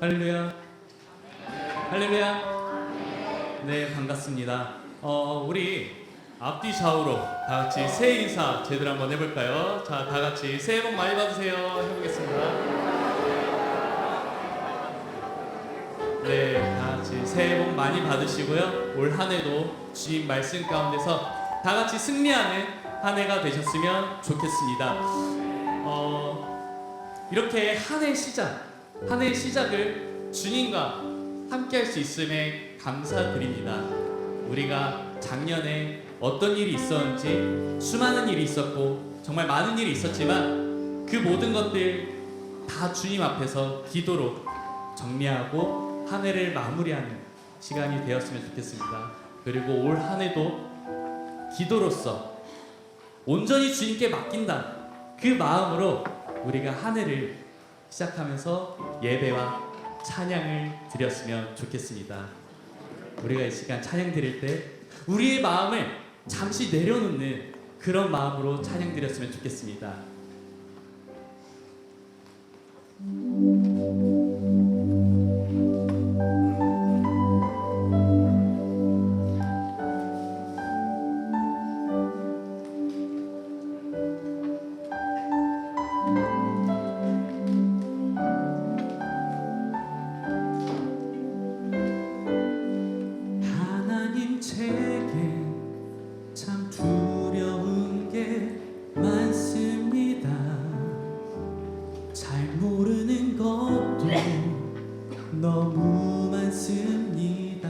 할렐루야. 할렐루야. 네, 반갑습니다. 우리 앞뒤 좌우로 다 같이 새해 인사 제대로 한번 해볼까요? 자, 다 같이 새해 복 많이 받으세요. 해보겠습니다. 네, 다 같이 새해 복 많이 받으시고요. 올 한 해도 주님 말씀 가운데서 다 같이 승리하는 한 해가 되셨으면 좋겠습니다. 이렇게 한 해 한 해의 시작을 주님과 함께 할 수 있음에 감사드립니다. 우리가 작년에 어떤 일이 있었는지 수많은 일이 있었고 정말 많은 일이 있었지만 그 모든 것들 다 주님 앞에서 기도로 정리하고 한 해를 마무리하는 시간이 되었으면 좋겠습니다. 그리고 올 한 해도 기도로서 온전히 주님께 맡긴다, 그 마음으로 우리가 한 해를 시작하면서 예배와 찬양을 드렸으면 좋겠습니다. 우리가 이 시간 찬양 드릴 때 우리의 마음을 잠시 내려놓는 그런 마음으로 찬양 드렸으면 좋겠습니다. 너무 많습니다.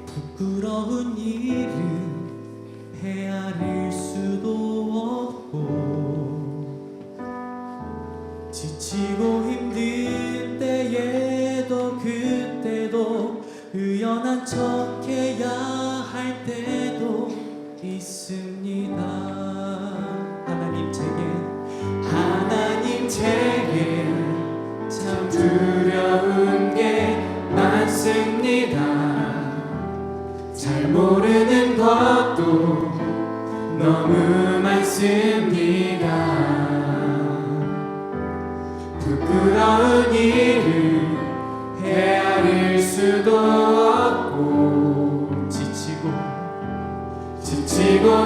부끄러운 일은 헤아릴 수도 없고, 지치고 힘든 때에도 그때도 의연한 척해야 할 때도 있습니다. 하나님 제게 참 두려운 게 많습니다. 잘 모르는 것도 너무 많습니다. 부끄러운 일을 헤아릴 수도 없고, 지치고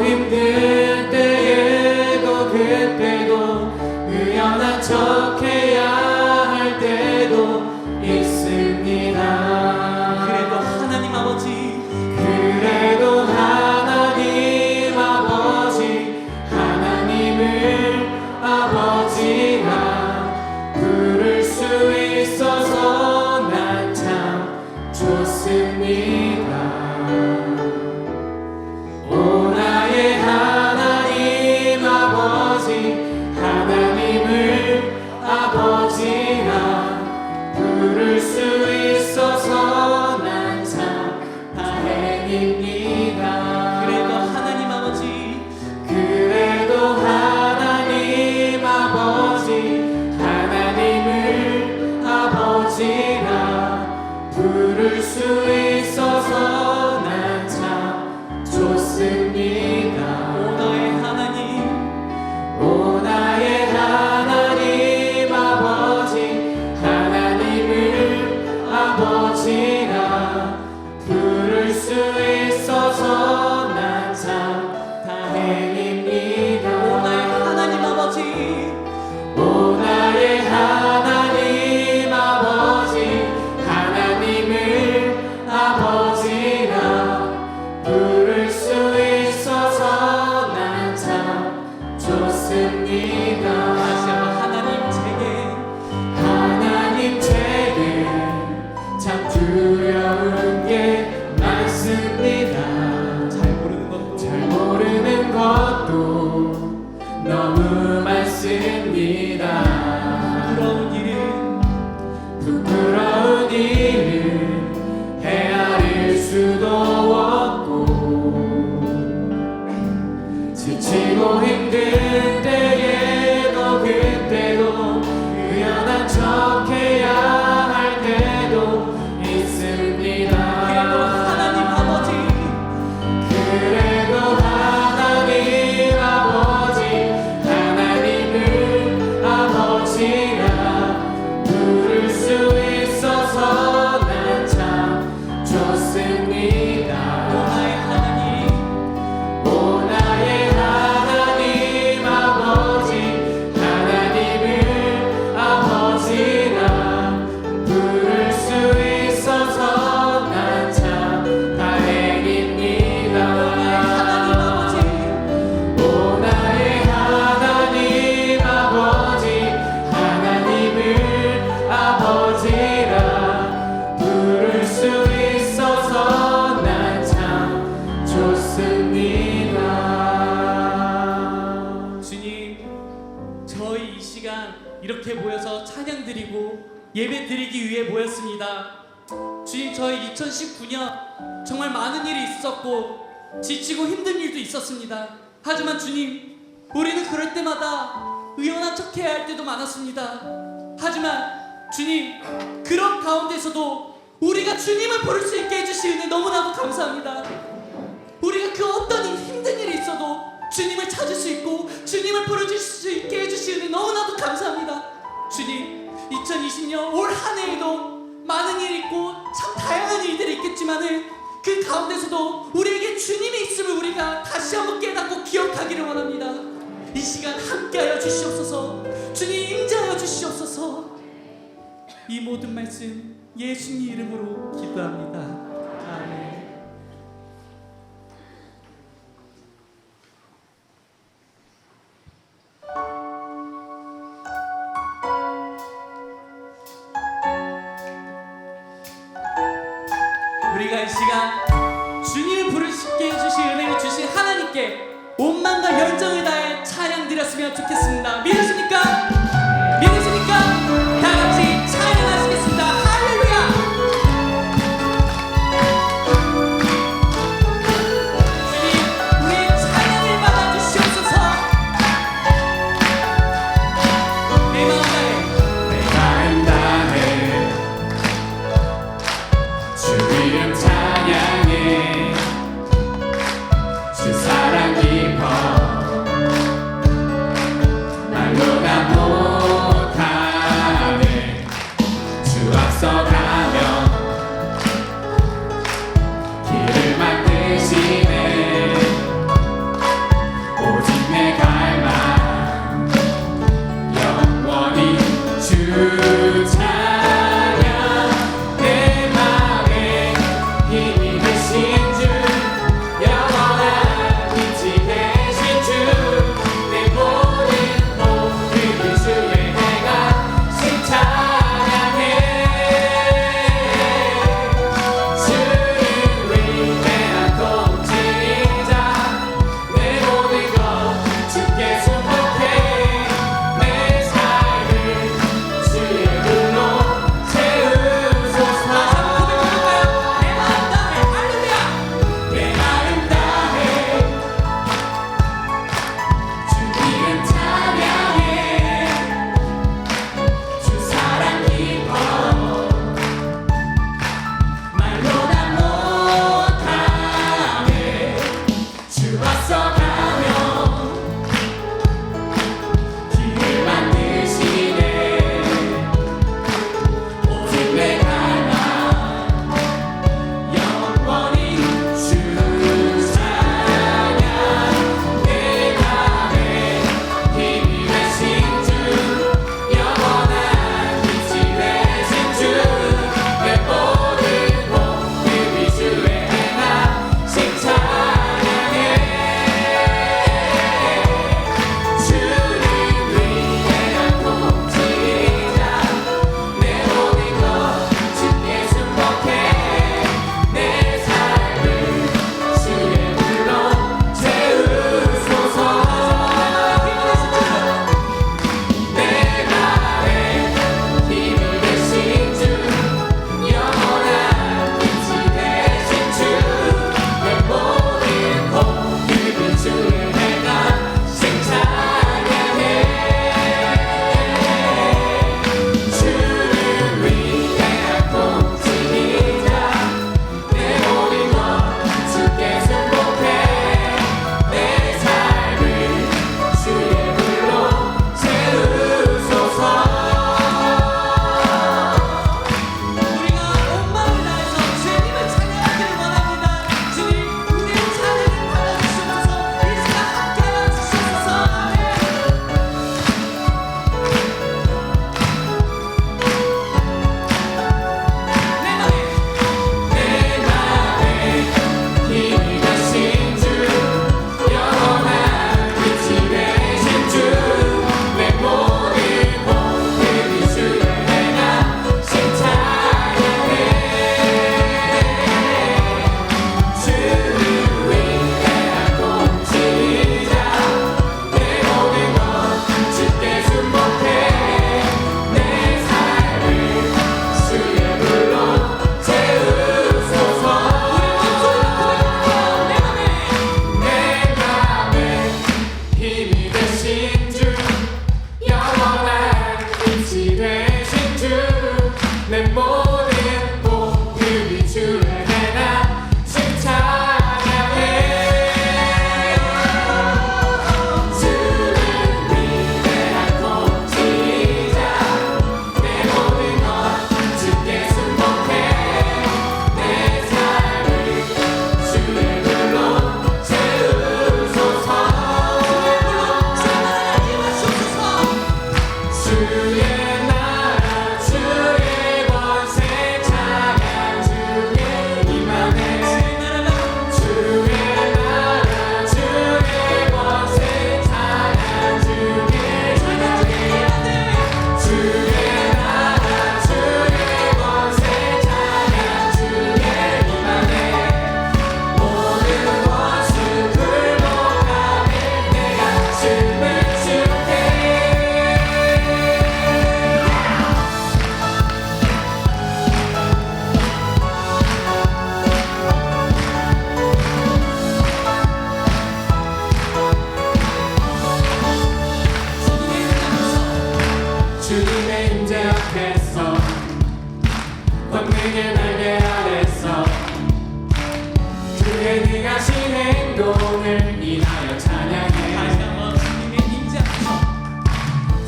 힘들 때에도 그때도 의연한 척해야 할 때도 있습니다. 그래도 하나님 아버지, 하나님을 아버지라 부를 수 있어서 난 참 좋습니다. 오 나의 하나님 아버지, 하나님을 아버지라 부를 수 있어서 난 참 다행입니다. 그래도 하나님 아버지, 하나님을 아버지라 부를 수 있어서 난 참 좋습니다. 오 나의 하나님 아버지, 하나님을 아버지라 부를 수 있어서 난 참 다행입니다. 오 나의 하나님 아버지, 하나님을 아버지라 부를 수 있어서 난 참 좋습니다. 다시 한번 하나님 제게 참 두려운 게 많습니다. 잘 모르는 것도 너무 많습니다. 부끄러운 일은 헤아릴 수도 없고, 지치고 힘든 때에도 그때도 의연한 척해야 할 때도 있습니다. 그래도 하나님 아버지, 하나님을 아버지라 이렇게 모여서 찬양 드리고 예배 드리기 위해 모였습니다. 주님, 저희 2019년 정말 많은 일이 있었고 지치고 힘든 일도 있었습니다. 하지만 주님, 우리는 그럴 때마다 의연한 척해야 할 때도 많았습니다. 하지만 주님, 그런 가운데서도 우리가 주님을 부를 수 있게 해주신 은혜 너무나도 감사합니다. 우리가 그 어떤 힘든 일이 있어도 주님을 찾을 수 있고 주님을 부르실 수 있게 해주신 은혜 너무나도 감사합니다. 주님, 2020년 올 한 해에도 많은 일이 있고 참 다양한 일들이 있겠지만은 그 가운데서도 우리에게 주님이 있음을 우리가 다시 한번 깨닫고 기억하기를 원합니다. 이 시간 함께하여 주시옵소서. 주님, 임재하여 주시옵소서. 이 모든 말씀 예수님 이름으로 기도합니다. 아멘. 우리가 이 시간 주님을 부르시게 해주신 은혜를 주신 하나님께 온 마음과 열정을 다해 찬양 드렸으면 좋겠습니다. 믿으십니까? 믿으십니까? 다 같이 찬양하시겠습니다. 할렐루야! 주님, 우리의 찬양을 받아주시옵소서. 내 마음 다해 주 이름 찬양해. 주 사랑 깊어 말로 다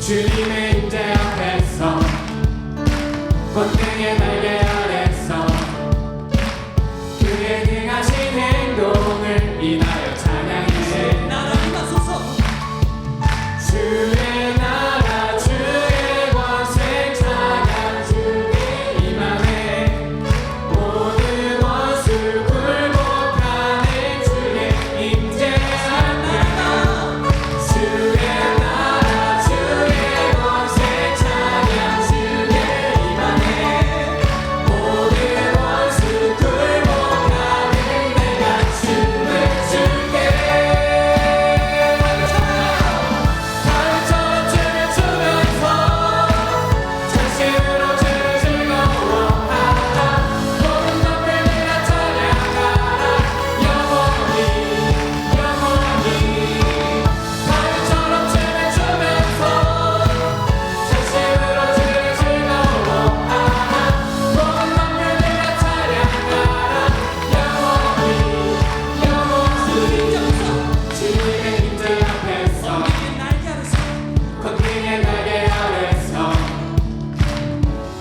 주님의 임재 앞에서 권능의 날개 아래서 그의 능하신 행동을 인하여 찬양해. 나라 임하소서. 주의 나라 주의 권세 찬양 주의 임하네. 모든 원수 굴복하네. 주의 임재 찬양 주의 나라 주의 권세 찬양 주의 임하네. 모든 원수 굴복하네. 내가 춤을 줄게. 가을처럼 춤을 추면서 전심으로 주를 즐거워하라. 모든 덤불들아 찬양하라. 영원히 가을처럼 춤을 추면서 전심으로 주를 즐거워하라. 모든 덤불들아 찬양하라. 영원히 주님의 임재 앞에서 권능의 날개 아래서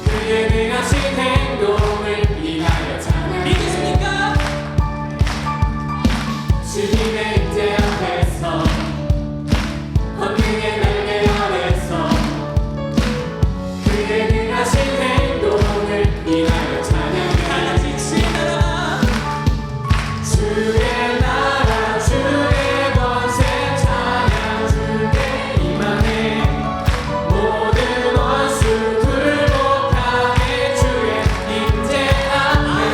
그의 능하신 행동을 인하여 찬양해. 주님의 임재 앞에서 권능의 날개 아래서 그의 능하신 행동을 인하여 찬양해. 주의 나라 주의 권세 찬양 주의 임하네. 모든 원수 굴복하네. 주의 임재 앞에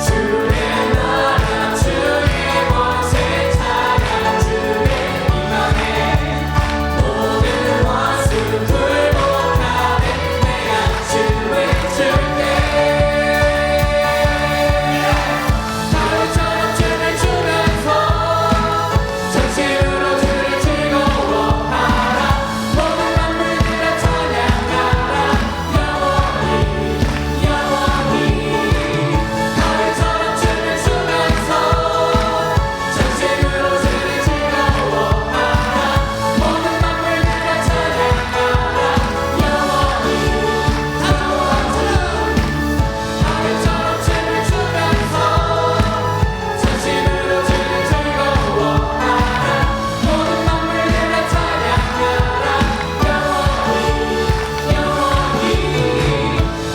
주의 나라 주의 권세 찬양 주의 임하네. 모든 원수 굴복하네. 내가 춤을 줄게. 가을처럼 춤을 추면서 전심으로 주를 즐거워하라. 모든 만물들아 찬양하라. 영원히 가을처럼 춤을 추면서 전심으로 주를 즐거워하라. 모든 만물들아 찬양하라. 가을처럼 춤을 추면서 전심으로 주를 즐거워하라. 모든 만물들아 찬양하라.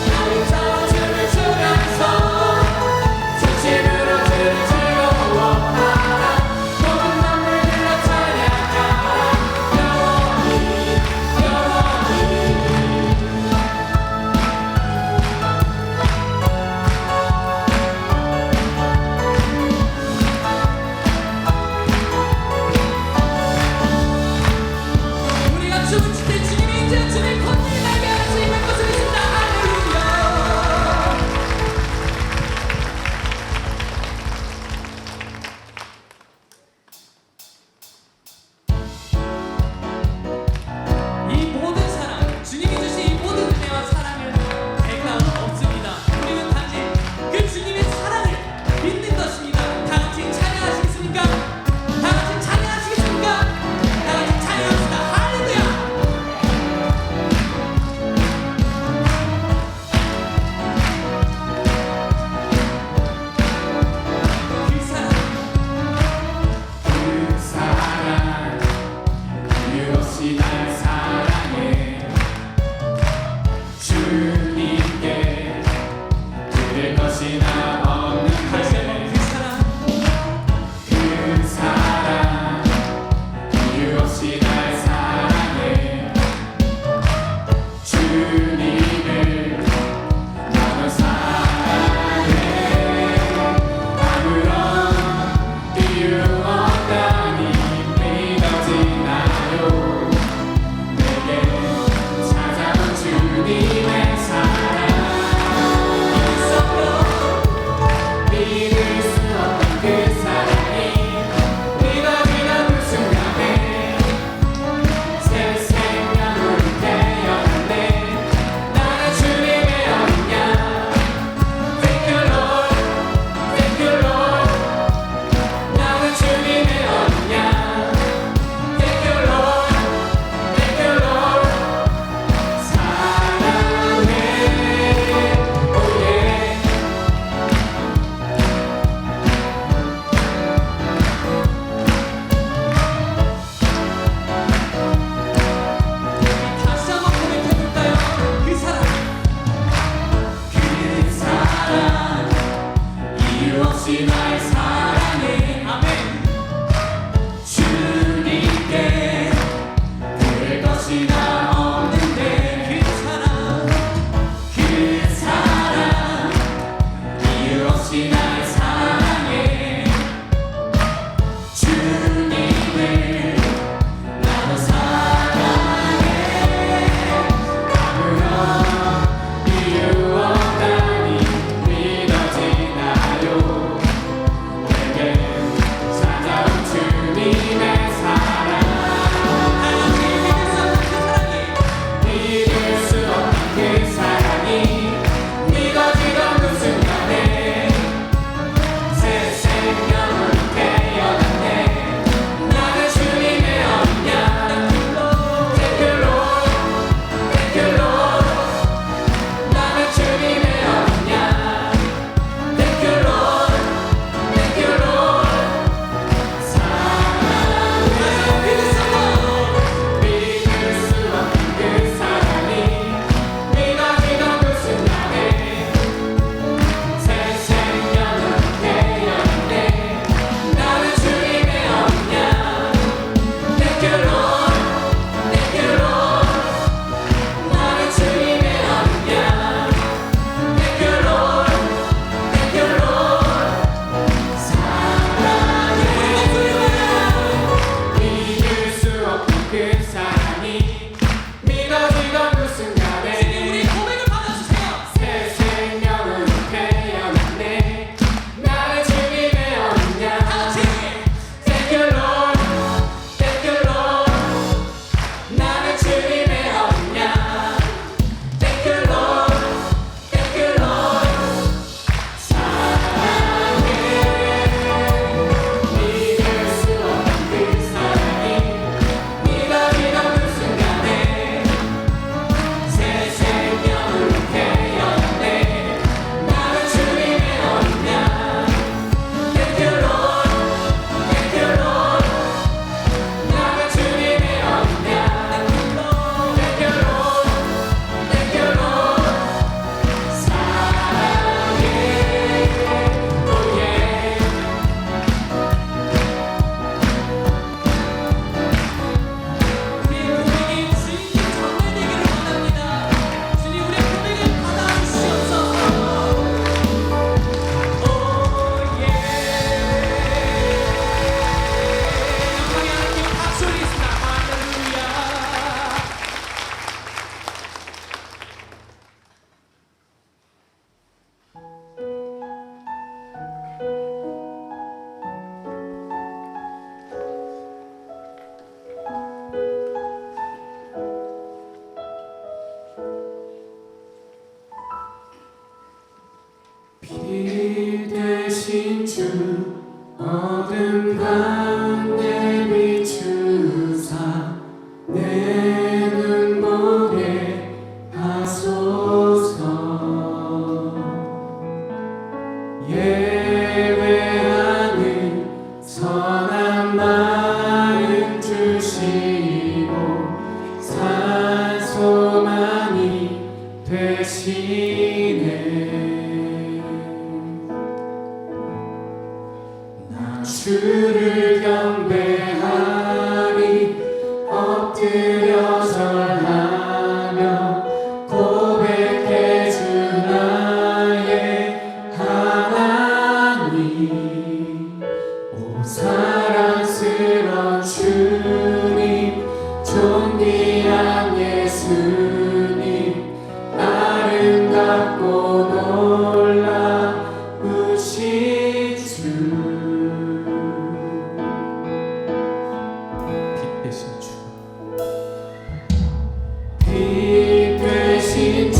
가을처럼 춤을 추면서 전심으로 주를 즐거워하라. 모든 만물들아 찬양하라. 우리가 춤을 출 때 주님의 임재 주님의 권능의 날개 아래서 임할 것을 믿습니다. 할렐루야. 이 모든 사랑, 주님이 주신 이 모든 은혜와 사랑을 대가 없습니다. 우리는 단지 그 주님의 사랑을 믿는 것입니다. 다 같이 찬양하시겠습니까? 다 같이 찬양하시겠습니까? 다 같이 찬양합시다. 할렐루야. 그 사랑 그 사랑 이유 없이 날 사랑해. 주님께 드릴 것이 나 다시 한번 없는데 그 사랑 그 사랑 이유 없이 날 사랑해. 주님을 나도 사랑해. 아무런 이유 없다니 믿어지나요. 내게 찾아온 주님의 사랑 믿을 수 없던 그 사랑이 믿어지는 그 순간에 존귀한 예수님 아름답고 놀라우신 주 빛 대신 주 빛 되신 주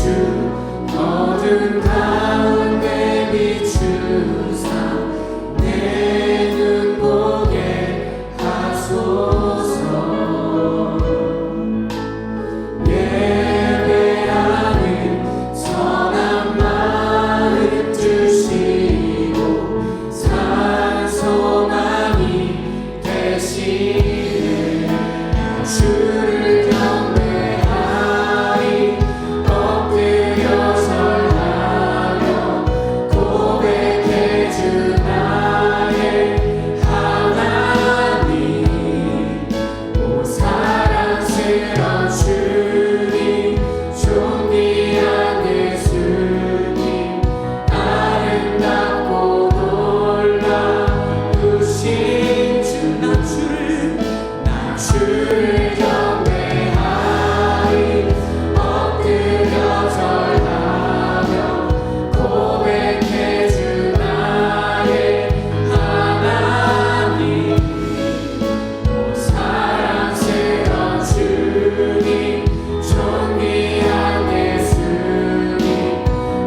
어두운 가운데 비추사 내 눈 보게 하소서 예배하는 선한 마음 주시고 산 소망이 되시네 주를 경배하리 엎드려 절하며 고백해 주 나의 하나님 오 사랑스러운 주님 존귀한 예수님 아름답고 놀라우신 주 난 주를 경배하리 엎드려 절하며 고백해 주 나의 하나님 오 사랑스러운 주님 존귀한 예수님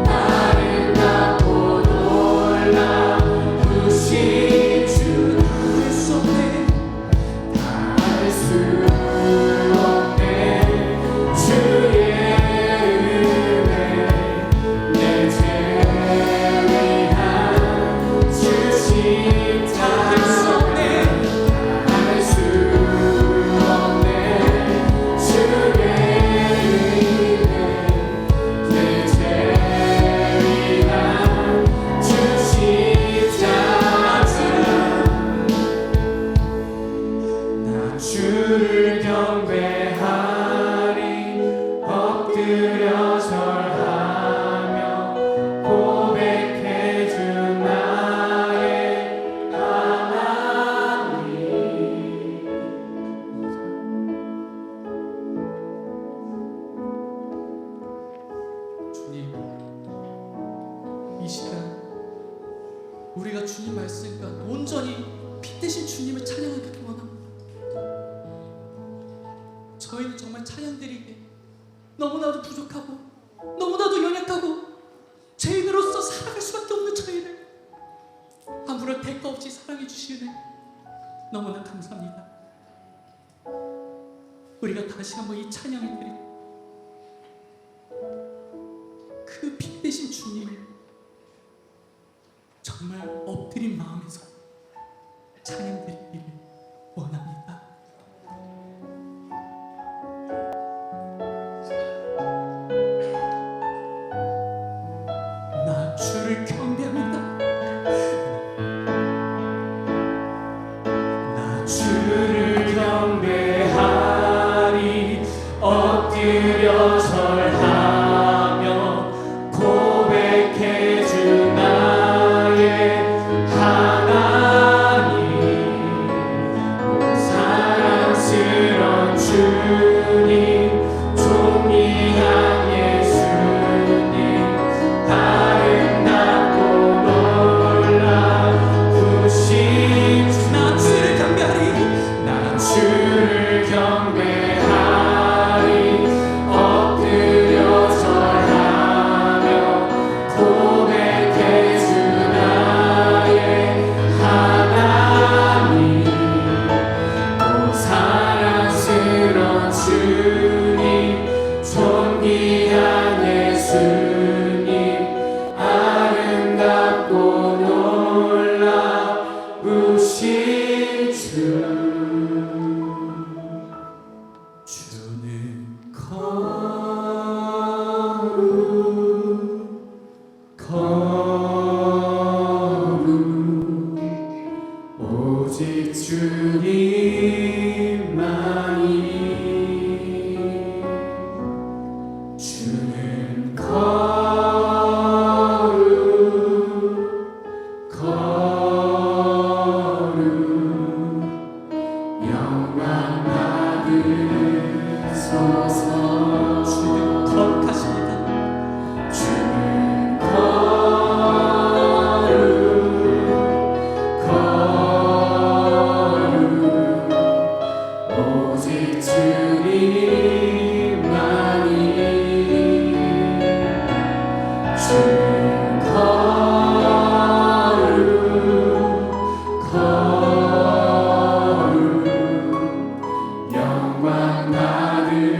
아름답고 놀라우신 주 닿을 수 없네 주의 은혜 내 죄 위한 주 십자가 닿을 수 없네 주의 은혜 내 죄 위한 주 십자가 난 주를 경배하리 엎드려 절하며 고백해 주 나의 하나님 주님, 이 시간 우리가 주님 말씀과 온전히 빛 대신 주님을 찬양하기 원합니다. 저희는 정말 찬양드리기에 너무나도 부족하고 너무나도 연약하고 죄인으로서 살아갈 수밖에 없는 저희를 아무런 대가 없이 사랑해 주시네 너무나 감사합니다. 우리가 다시 한번 이 찬양을 드리고 그 빛 대신 주님을 정말 엎드린 마음에서 찬양드리기를 원합니다. 나 주를 경배합니다. 나 주를 경배하리 엎드려 절하며 고백해 주 나의 하나님 오 사랑스러운 주님 존귀한 예수님 아름답고 놀라우신 주 나 주를 경배하리. 난 주를 경배하리 엎드려 절하며 고백해 주 나의 하나님 오 사랑스러운 주님 존귀한 예수님 아름답고 놀라우신 주 주옵소서. 주는 거룩하십니다. 주는 거룩 오직 주님만이. 주는 거룩 영광 받으소서.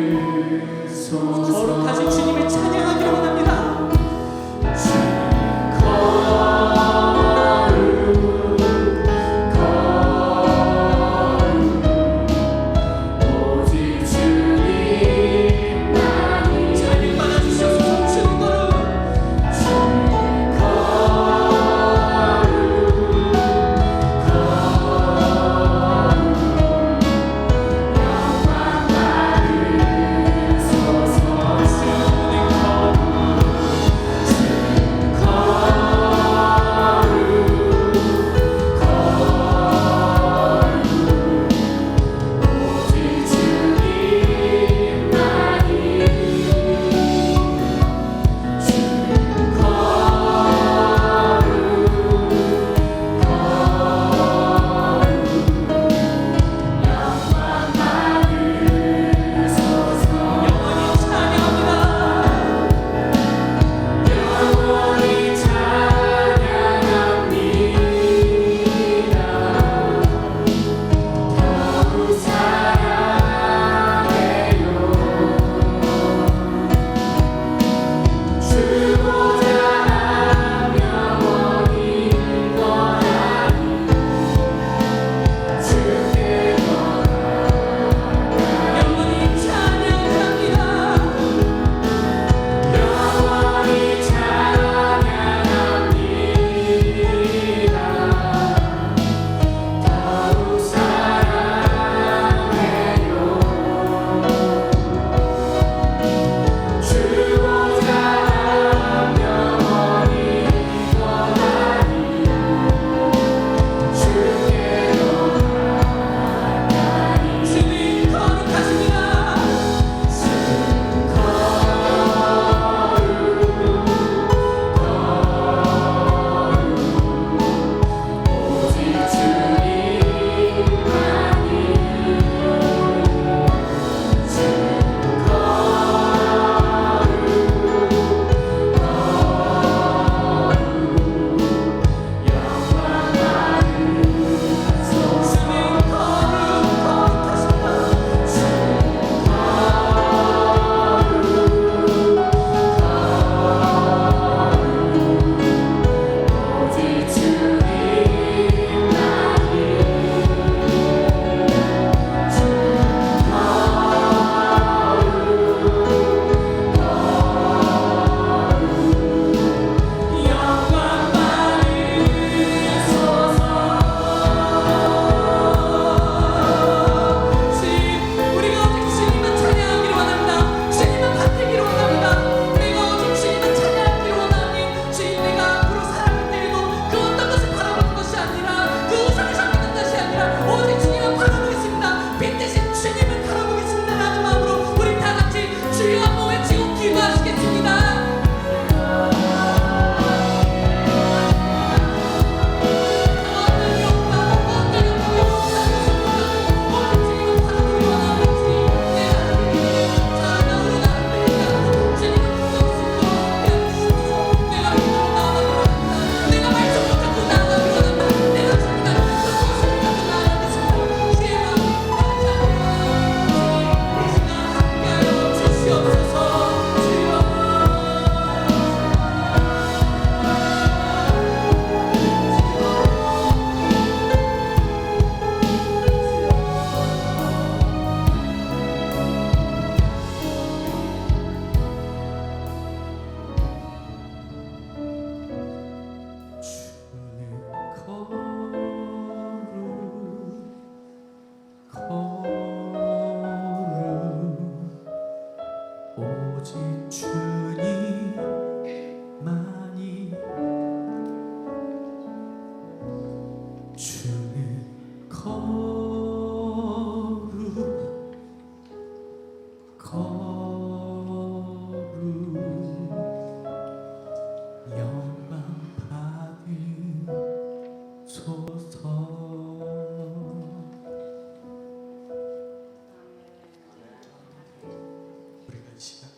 이 시간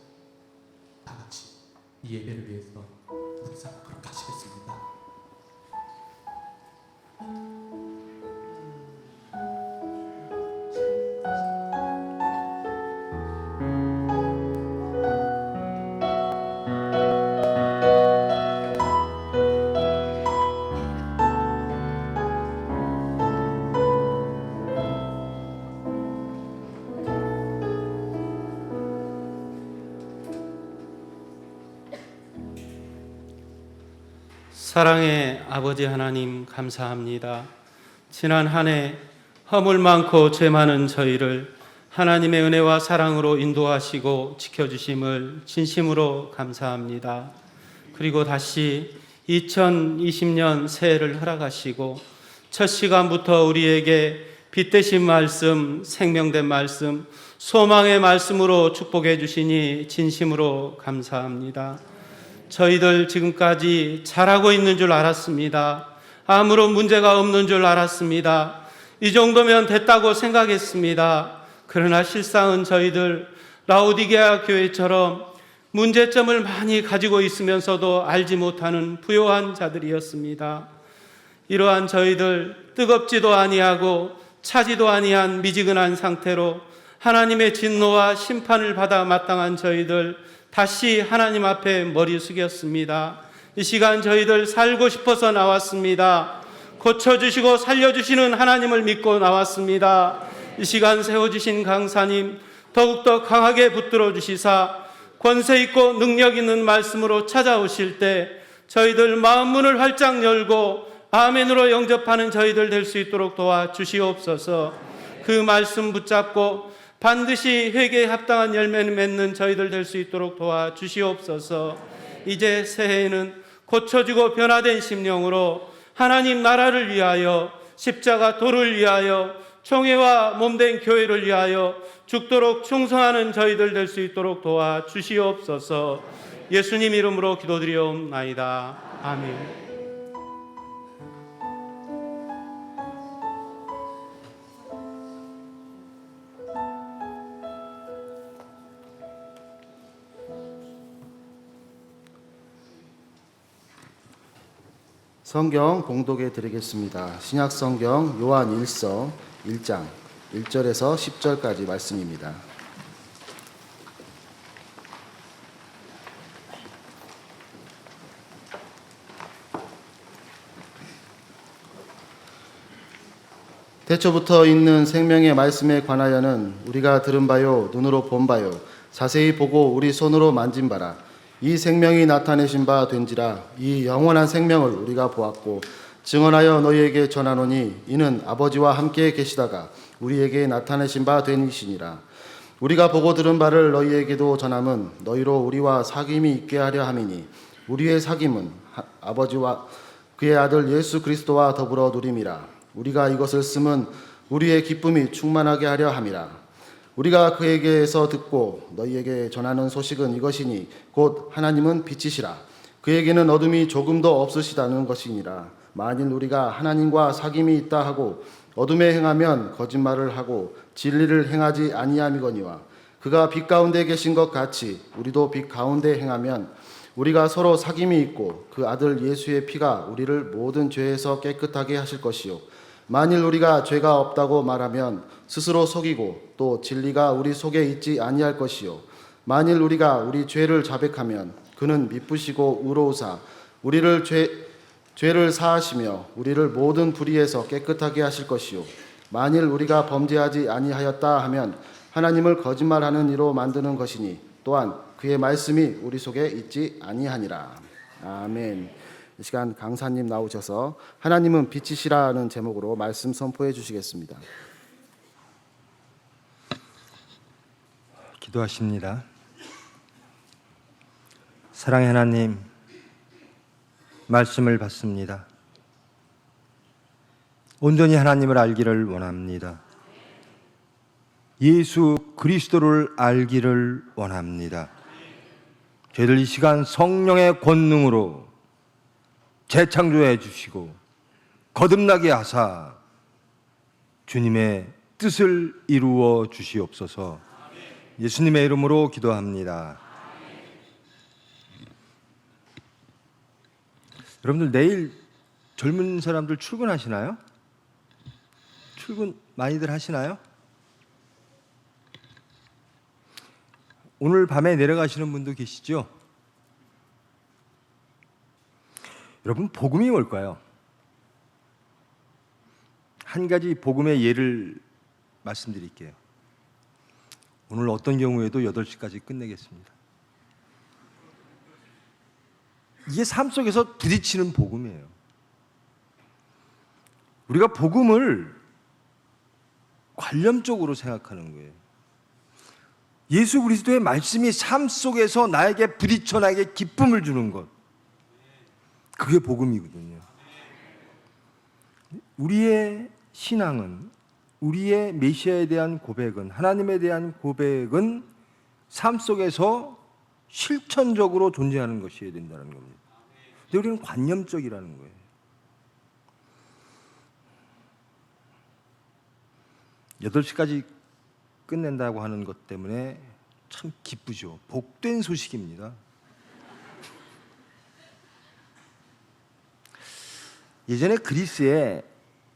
다 같이 이 예배를 위해서 우리 앞으로 가시겠습니다. 사랑의 아버지 하나님 감사합니다. 지난 한 해 허물 많고 죄 많은 저희를 하나님의 은혜와 사랑으로 인도하시고 지켜주심을 진심으로 감사합니다. 그리고 다시 2020년 새해를 허락하시고 첫 시간부터 우리에게 빛 되신 말씀, 생명된 말씀, 소망의 말씀으로 축복해 주시니 진심으로 감사합니다. 저희들 지금까지 잘하고 있는 줄 알았습니다. 아무런 문제가 없는 줄 알았습니다. 이 정도면 됐다고 생각했습니다. 그러나 실상은 저희들 라오디게아 교회처럼 문제점을 많이 가지고 있으면서도 알지 못하는 부요한 자들이었습니다. 이러한 저희들 뜨겁지도 아니하고 차지도 아니한 미지근한 상태로 하나님의 진노와 심판을 받아 마땅한 저희들 다시 하나님 앞에 머리 숙였습니다. 이 시간 저희들 살고 싶어서 나왔습니다. 고쳐주시고 살려주시는 하나님을 믿고 나왔습니다. 이 시간 세워주신 강사님 더욱더 강하게 붙들어 주시사 권세 있고 능력 있는 말씀으로 찾아오실 때 저희들 마음 문을 활짝 열고 아멘으로 영접하는 저희들 될 수 있도록 도와주시옵소서. 그 말씀 붙잡고 반드시 회개에 합당한 열매를 맺는 저희들 될 수 있도록 도와주시옵소서. 이제 새해에는 고쳐지고 변화된 심령으로 하나님 나라를 위하여 십자가 도를 위하여 총회와 몸된 교회를 위하여 죽도록 충성하는 저희들 될 수 있도록 도와주시옵소서. 예수님 이름으로 기도드리옵나이다. 아멘. 성경 봉독해 드리겠습니다. 신약 성경 요한 1서 1장 1절에서 10절까지 말씀입니다. 태초부터 있는 생명의 말씀에 관하여는 우리가 들은 바요 눈으로 본 바요 자세히 보고 우리 손으로 만진 바라. 이 생명이 나타내신 바 된지라. 이 영원한 생명을 우리가 보았고 증언하여 너희에게 전하노니 이는 아버지와 함께 계시다가 우리에게 나타내신 바 되니시니라. 우리가 보고 들은 바를 너희에게도 전함은 너희로 우리와 사귐이 있게 하려 함이니 우리의 사귐은 아버지와 그의 아들 예수 그리스도와 더불어 누림이라. 우리가 이것을 쓰면 우리의 기쁨이 충만하게 하려 함이라. 우리가 그에게서 듣고 너희에게 전하는 소식은 이것이니 곧 하나님은 빛이시라. 그에게는 어둠이 조금도 없으시다는 것이니라. 만일 우리가 하나님과 사귐이 있다 하고 어둠에 행하면 거짓말을 하고 진리를 행하지 아니함이거니와 그가 빛 가운데 계신 것 같이 우리도 빛 가운데 행하면 우리가 서로 사귐이 있고 그 아들 예수의 피가 우리를 모든 죄에서 깨끗하게 하실 것이요 만일 우리가 죄가 없다고 말하면 스스로 속이고 또 진리가 우리 속에 있지 아니할 것이요 만일 우리가 우리 죄를 자백하면 그는 미쁘시고 의로우사 우리를 죄를 사하시며 우리를 모든 불의에서 깨끗하게 하실 것이요 만일 우리가 범죄하지 아니하였다 하면 하나님을 거짓말하는 이로 만드는 것이니 또한 그의 말씀이 우리 속에 있지 아니하니라. 아멘. 이 시간 강사님 나오셔서 하나님은 빛이시라는 제목으로 말씀 선포해 주시겠습니다. 기도하십니다. 사랑의 하나님, 말씀을 받습니다. 온전히 하나님을 알기를 원합니다. 예수 그리스도를 알기를 원합니다. 저희들 이 시간 성령의 권능으로 재창조해 주시고 거듭나게 하사 주님의 뜻을 이루어 주시옵소서. 예수님의 이름으로 기도합니다. 여러분들 내일 젊은 사람들 출근하시나요? 출근 많이들 하시나요? 오늘 밤에 내려가시는 분도 계시죠? 여러분, 복음이 뭘까요? 한 가지 복음의 예를 말씀드릴게요. 오늘 어떤 경우에도 8시까지 끝내겠습니다. 이게 삶 속에서 부딪히는 복음이에요. 우리가 복음을 관념적으로 생각하는 거예요. 예수 그리스도의 말씀이 삶 속에서 나에게 부딪혀 나에게 기쁨을 주는 것, 그게 복음이거든요. 우리의 신앙은, 우리의 메시아에 대한 고백은, 하나님에 대한 고백은 삶 속에서 실천적으로 존재하는 것이어야 된다는 겁니다. 근데 우리는 관념적이라는 거예요. 여덟 시까지 끝낸다고 하는 것 때문에 참 기쁘죠. 복된 소식입니다. 예전에 그리스에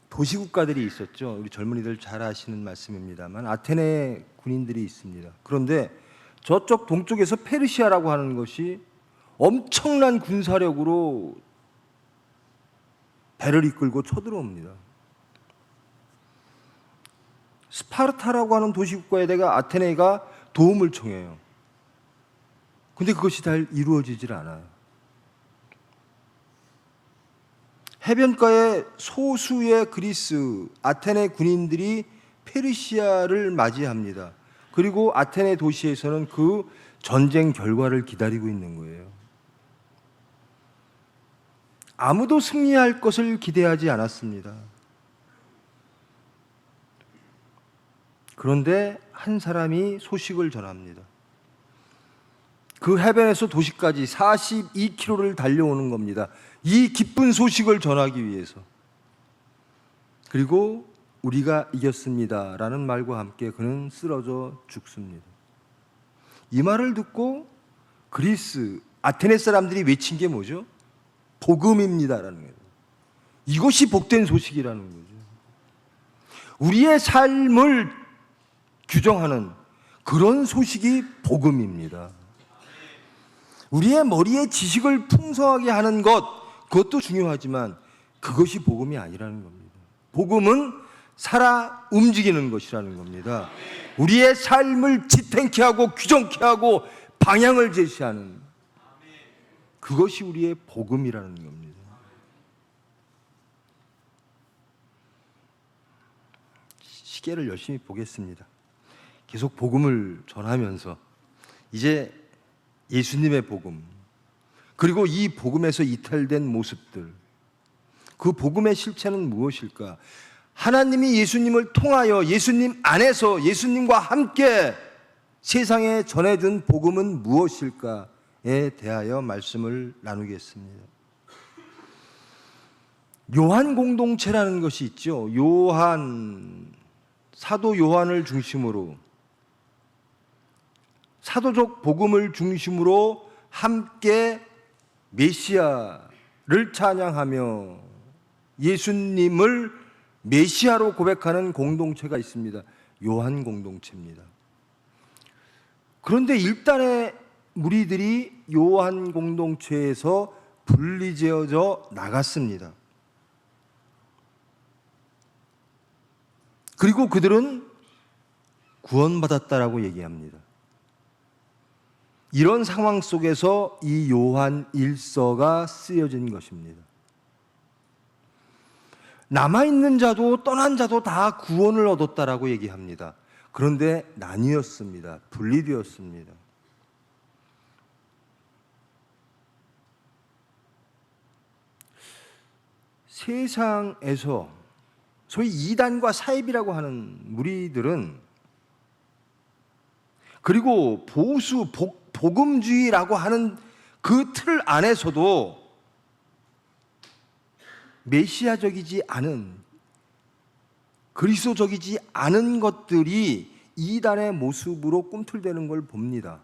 도시국가들이 있었죠. 우리 젊은이들 잘 아시는 말씀입니다만 아테네 군인들이 있습니다. 그런데 저쪽 동쪽에서 페르시아라고 하는 것이 엄청난 군사력으로 배를 이끌고 쳐들어옵니다. 스파르타라고 하는 도시국가에다가 아테네가 도움을 청해요. 근데 그것이 잘 이루어지질 않아요. 해변가에 소수의 그리스, 아테네 군인들이 페르시아를 맞이합니다. 그리고 아테네 도시에서는 그 전쟁 결과를 기다리고 있는 거예요. 아무도 승리할 것을 기대하지 않았습니다. 그런데 한 사람이 소식을 전합니다. 그 해변에서 도시까지 42km를 달려오는 겁니다. 이 기쁜 소식을 전하기 위해서. 그리고 우리가 이겼습니다 라는 말과 함께 그는 쓰러져 죽습니다. 이 말을 듣고 그리스, 아테네 사람들이 외친 게 뭐죠? 복음입니다라는 거예요. 이것이 복된 소식이라는 거죠. 우리의 삶을 규정하는 그런 소식이 복음입니다. 우리의 머리에 지식을 풍성하게 하는 것, 그것도 중요하지만 그것이 복음이 아니라는 겁니다. 복음은 살아 움직이는 것이라는 겁니다. 우리의 삶을 지탱케 하고 규정케 하고 방향을 제시하는 그것이 우리의 복음이라는 겁니다. 시계를 열심히 보겠습니다. 계속 복음을 전하면서 이제 예수님의 복음, 그리고 이 복음에서 이탈된 모습들, 그 복음의 실체는 무엇일까? 하나님이 예수님을 통하여 예수님 안에서 예수님과 함께 세상에 전해준 복음은 무엇일까에 대하여 말씀을 나누겠습니다. 요한 공동체라는 것이 있죠. 사도 요한을 중심으로 사도적 복음을 중심으로 함께 메시아를 찬양하며 예수님을 메시아로 고백하는 공동체가 있습니다. 요한 공동체입니다. 그런데 일단의 무리들이 요한 공동체에서 분리되어져 나갔습니다. 그리고 그들은 구원받았다라고 얘기합니다. 이런 상황 속에서 이 요한 1서가 쓰여진 것입니다. 남아있는 자도 떠난 자도 다 구원을 얻었다라고 얘기합니다. 그런데 나뉘었습니다. 분리되었습니다. 세상에서 소위 이단과 사입이라고 하는 무리들은, 그리고 보수 복음주의라고 하는 그 틀 안에서도 메시아적이지 않은, 그리스도적이지 않은 것들이 이단의 모습으로 꿈틀대는 걸 봅니다.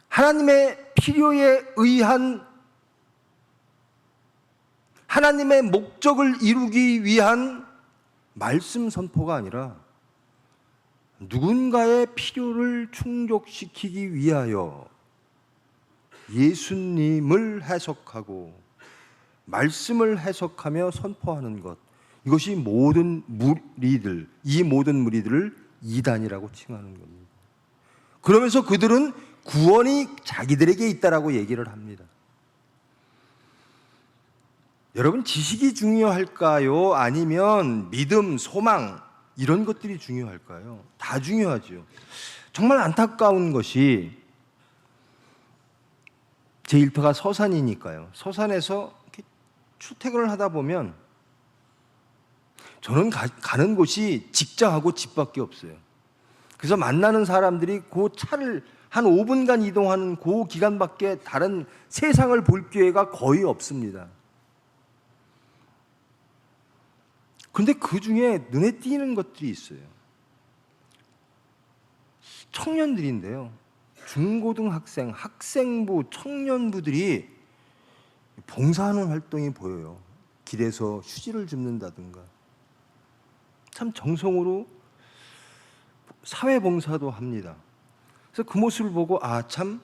하나님의 필요에 의한 하나님의 목적을 이루기 위한 말씀 선포가 아니라 누군가의 필요를 충족시키기 위하여 예수님을 해석하고 말씀을 해석하며 선포하는 것, 이것이 이 모든 무리들을 이단이라고 칭하는 겁니다. 그러면서 그들은 구원이 자기들에게 있다라고 얘기를 합니다. 여러분, 지식이 중요할까요? 아니면 믿음, 소망 이런 것들이 중요할까요? 다 중요하죠. 정말 안타까운 것이 제 일터가 서산이니까요. 서산에서 이렇게 출퇴근을 하다 보면 저는 가는 곳이 직장하고 집밖에 없어요. 그래서 만나는 사람들이 그 차를 한 5분간 이동하는 그 기간밖에 다른 세상을 볼 기회가 거의 없습니다. 그런데 그 중에 눈에 띄는 것들이 있어요. 청년들인데요. 중고등학생, 학생부, 청년부들이 봉사하는 활동이 보여요. 길에서 휴지를 줍는다든가. 참 정성으로 사회봉사도 합니다. 그래서 그 모습을 보고 참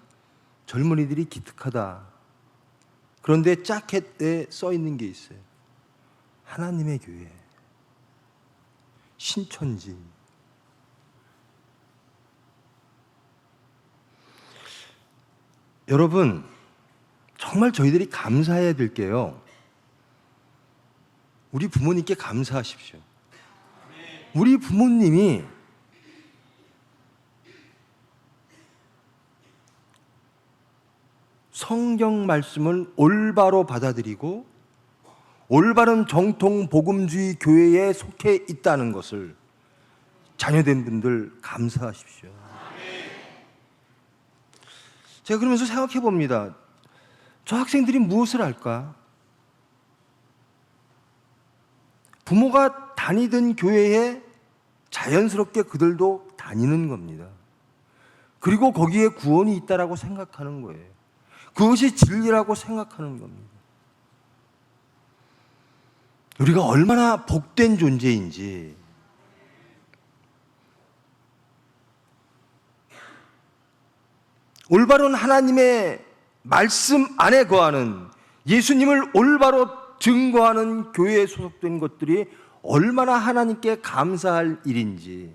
젊은이들이 기특하다. 그런데 자켓에 써 있는 게 있어요. 하나님의 교회, 신천지. 여러분, 정말 저희들이 감사해야 될 게요. 우리 부모님께 감사하십시오. 우리 부모님이 성경 말씀을 올바로 받아들이고 올바른 정통 복음주의 교회에 속해 있다는 것을 자녀된 분들 감사하십시오. 제가 그러면서 생각해 봅니다. 저 학생들이 무엇을 할까? 부모가 다니던 교회에 자연스럽게 그들도 다니는 겁니다. 그리고 거기에 구원이 있다라고 생각하는 거예요. 그것이 진리라고 생각하는 겁니다. 우리가 얼마나 복된 존재인지, 올바른 하나님의 말씀 안에 거하는, 예수님을 올바로 증거하는 교회에 소속된 것들이 얼마나 하나님께 감사할 일인지,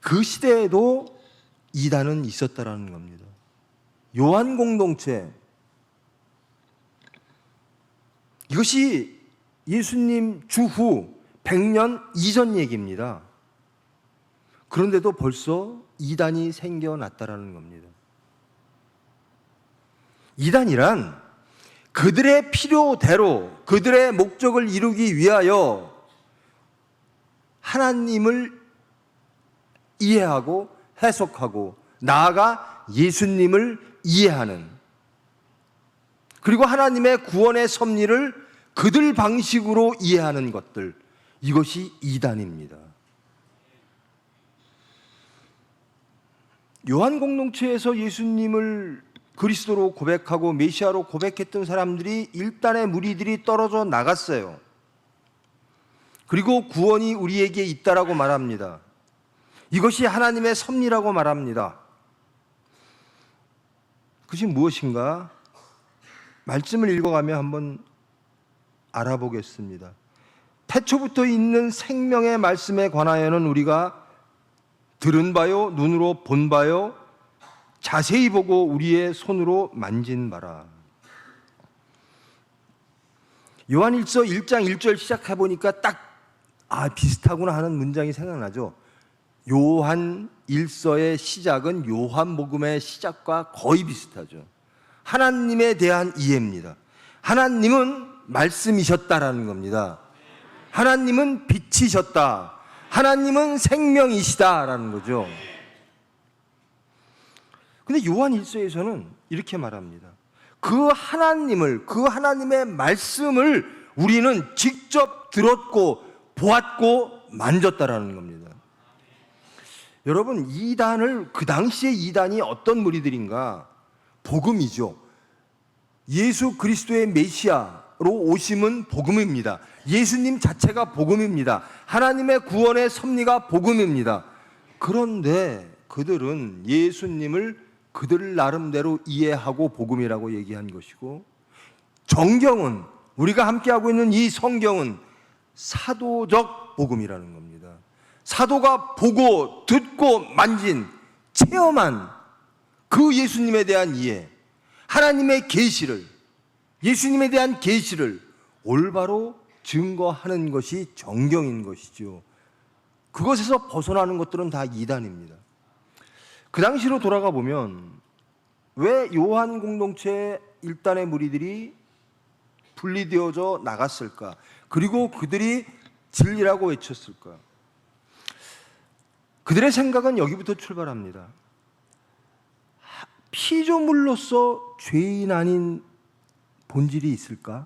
그 시대에도 이단은 있었다라는 겁니다. 요한 공동체, 이것이 예수님 주후 100년 이전 얘기입니다. 그런데도 벌써 이단이 생겨났다라는 겁니다. 이단이란 그들의 필요대로 그들의 목적을 이루기 위하여 하나님을 이해하고 해석하고 나아가 예수님을 이해하는, 그리고 하나님의 구원의 섭리를 그들 방식으로 이해하는 것들, 이것이 이단입니다. 요한 공동체에서 예수님을 그리스도로 고백하고 메시아로 고백했던 사람들이 일단의 무리들이 떨어져 나갔어요. 그리고 구원이 우리에게 있다라고 말합니다. 이것이 하나님의 섭리라고 말합니다. 그것이 무엇인가? 말씀을 읽어가며 한번 알아보겠습니다. 태초부터 있는 생명의 말씀에 관하여는 우리가 들은 바요, 눈으로 본 바요, 자세히 보고 우리의 손으로 만진 바라. 요한일서 1장 1절 시작해 보니까 딱 비슷하구나 하는 문장이 생각나죠. 요한일서의 시작은 요한복음의 시작과 거의 비슷하죠. 하나님에 대한 이해입니다. 하나님은 말씀이셨다라는 겁니다. 하나님은 빛이셨다. 하나님은 생명이시다라는 거죠. 근데 요한 1서에서는 이렇게 말합니다. 그 하나님을, 그 하나님의 말씀을 우리는 직접 들었고 보았고 만졌다라는 겁니다. 여러분, 이단을, 그 당시에 이단이 어떤 무리들인가? 복음이죠. 예수 그리스도의 메시아로 오심은 복음입니다. 예수님 자체가 복음입니다. 하나님의 구원의 섭리가 복음입니다. 그런데 그들은 예수님을 그들 나름대로 이해하고 복음이라고 얘기한 것이고, 정경은, 우리가 함께하고 있는 이 성경은 사도적 복음이라는 겁니다. 사도가 보고 듣고 만진, 체험한 그 예수님에 대한 이해, 하나님의 계시를, 예수님에 대한 계시를 올바로 증거하는 것이 정경인 것이죠. 그것에서 벗어나는 것들은 다 이단입니다. 그 당시로 돌아가 보면 왜 요한 공동체 일단의 무리들이 분리되어져 나갔을까? 그리고 그들이 진리라고 외쳤을까? 그들의 생각은 여기부터 출발합니다. 피조물로서 죄인 아닌 본질이 있을까?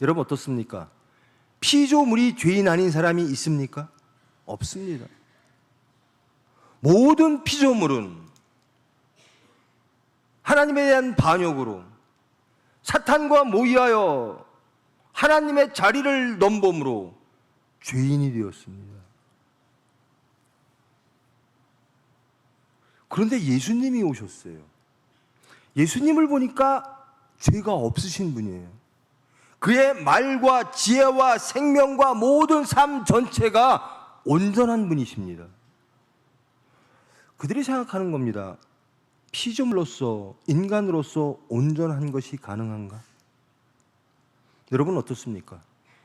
여러분 어떻습니까? 피조물이 죄인 아닌 사람이 있습니까? 없습니다. 모든 피조물은 하나님에 대한 반역으로 사탄과 모의하여 하나님의 자리를 넘봄으로 죄인이 되었습니다. 그런데 예수님이 오셨어요. 예수님을 보니까 죄가 없으신 분이에요. 그의 말과 지혜와 생명과 모든 삶 전체가 온전한 분이십니다. 그들이 생각하는 겁니다. 피조물로서, 인간으로서 온전한 것이 가능한가? 여러분 어떻습니까?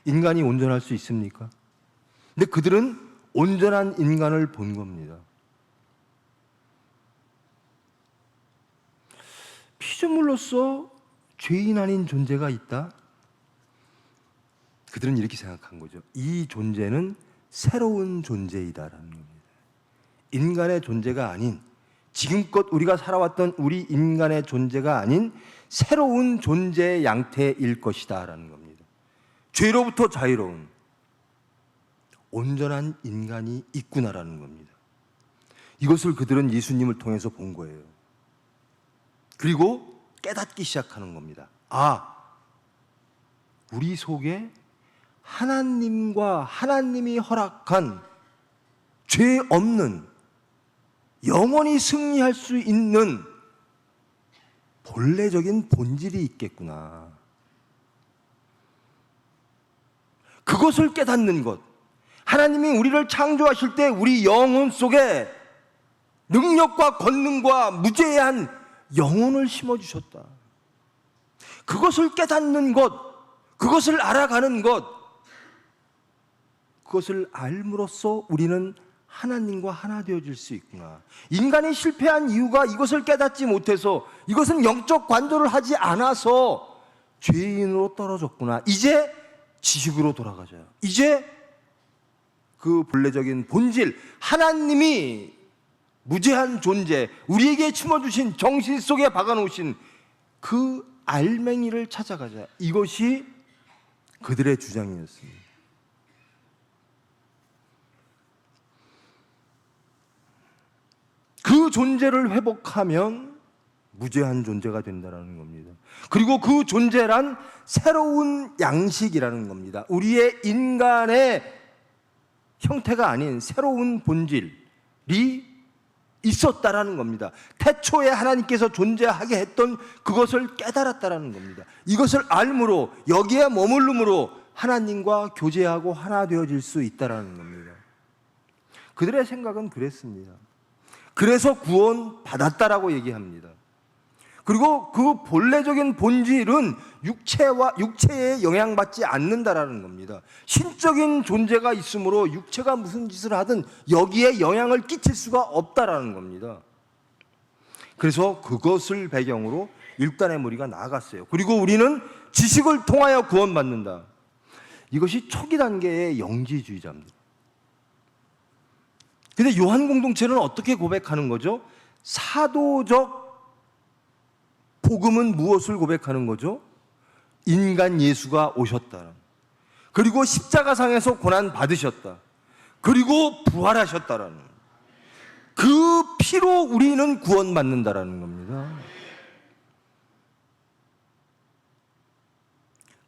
인간이 온전할 수 있습니까? 근데 그들은 온전한 인간을 본 겁니다. 피조물로서 죄인 아닌 존재가 있다? 그들은 이렇게 생각한 거죠. 이 존재는 새로운 존재이다라는 겁니다. 인간의 존재가 아닌, 지금껏 우리가 살아왔던 우리 인간의 존재가 아닌 새로운 존재의 양태일 것이다라는 겁니다. 죄로부터 자유로운 온전한 인간이 있구나라는 겁니다. 이것을 그들은 예수님을 통해서 본 거예요. 그리고 깨닫기 시작하는 겁니다. 아, 우리 속에 하나님과 하나님이 허락한 죄 없는, 영원히 승리할 수 있는 본래적인 본질이 있겠구나. 그것을 깨닫는 것. 하나님이 우리를 창조하실 때 우리 영혼 속에 능력과 권능과 무죄한 영혼을 심어주셨다. 그것을 깨닫는 것, 그것을 알아가는 것, 그것을 알므로써 우리는 하나님과 하나 되어질 수 있구나. 인간이 실패한 이유가 이것을 깨닫지 못해서, 이것은 영적 관조를 하지 않아서 죄인으로 떨어졌구나. 이제 지식으로 돌아가자. 이제 그 본래적인 본질, 하나님이 무죄한 존재, 우리에게 심어주신 정신 속에 박아놓으신 그 알맹이를 찾아가자. 이것이 그들의 주장이었습니다. 그 존재를 회복하면 무죄한 존재가 된다는 겁니다. 그리고 그 존재란 새로운 양식이라는 겁니다. 우리의 인간의 형태가 아닌 새로운 본질이 있었다라는 겁니다. 태초에 하나님께서 존재하게 했던 그것을 깨달았다라는 겁니다. 이것을 알므로, 여기에 머물름으로 하나님과 교제하고 하나 되어질 수 있다라는 겁니다. 그들의 생각은 그랬습니다. 그래서 구원 받았다라고 얘기합니다. 그리고 그 본래적인 본질은 육체에 영향받지 않는다라는 겁니다. 신적인 존재가 있으므로 육체가 무슨 짓을 하든 여기에 영향을 끼칠 수가 없다라는 겁니다. 그래서 그것을 배경으로 일단의 무리가 나아갔어요. 그리고 우리는 지식을 통하여 구원받는다. 이것이 초기 단계의 영지주의자입니다. 근데 요한 공동체는 어떻게 고백하는 거죠? 사도적 복음은 무엇을 고백하는 거죠? 인간 예수가 오셨다. 그리고 십자가상에서 고난 받으셨다. 그리고 부활하셨다라는, 그 피로 우리는 구원받는다라는 겁니다.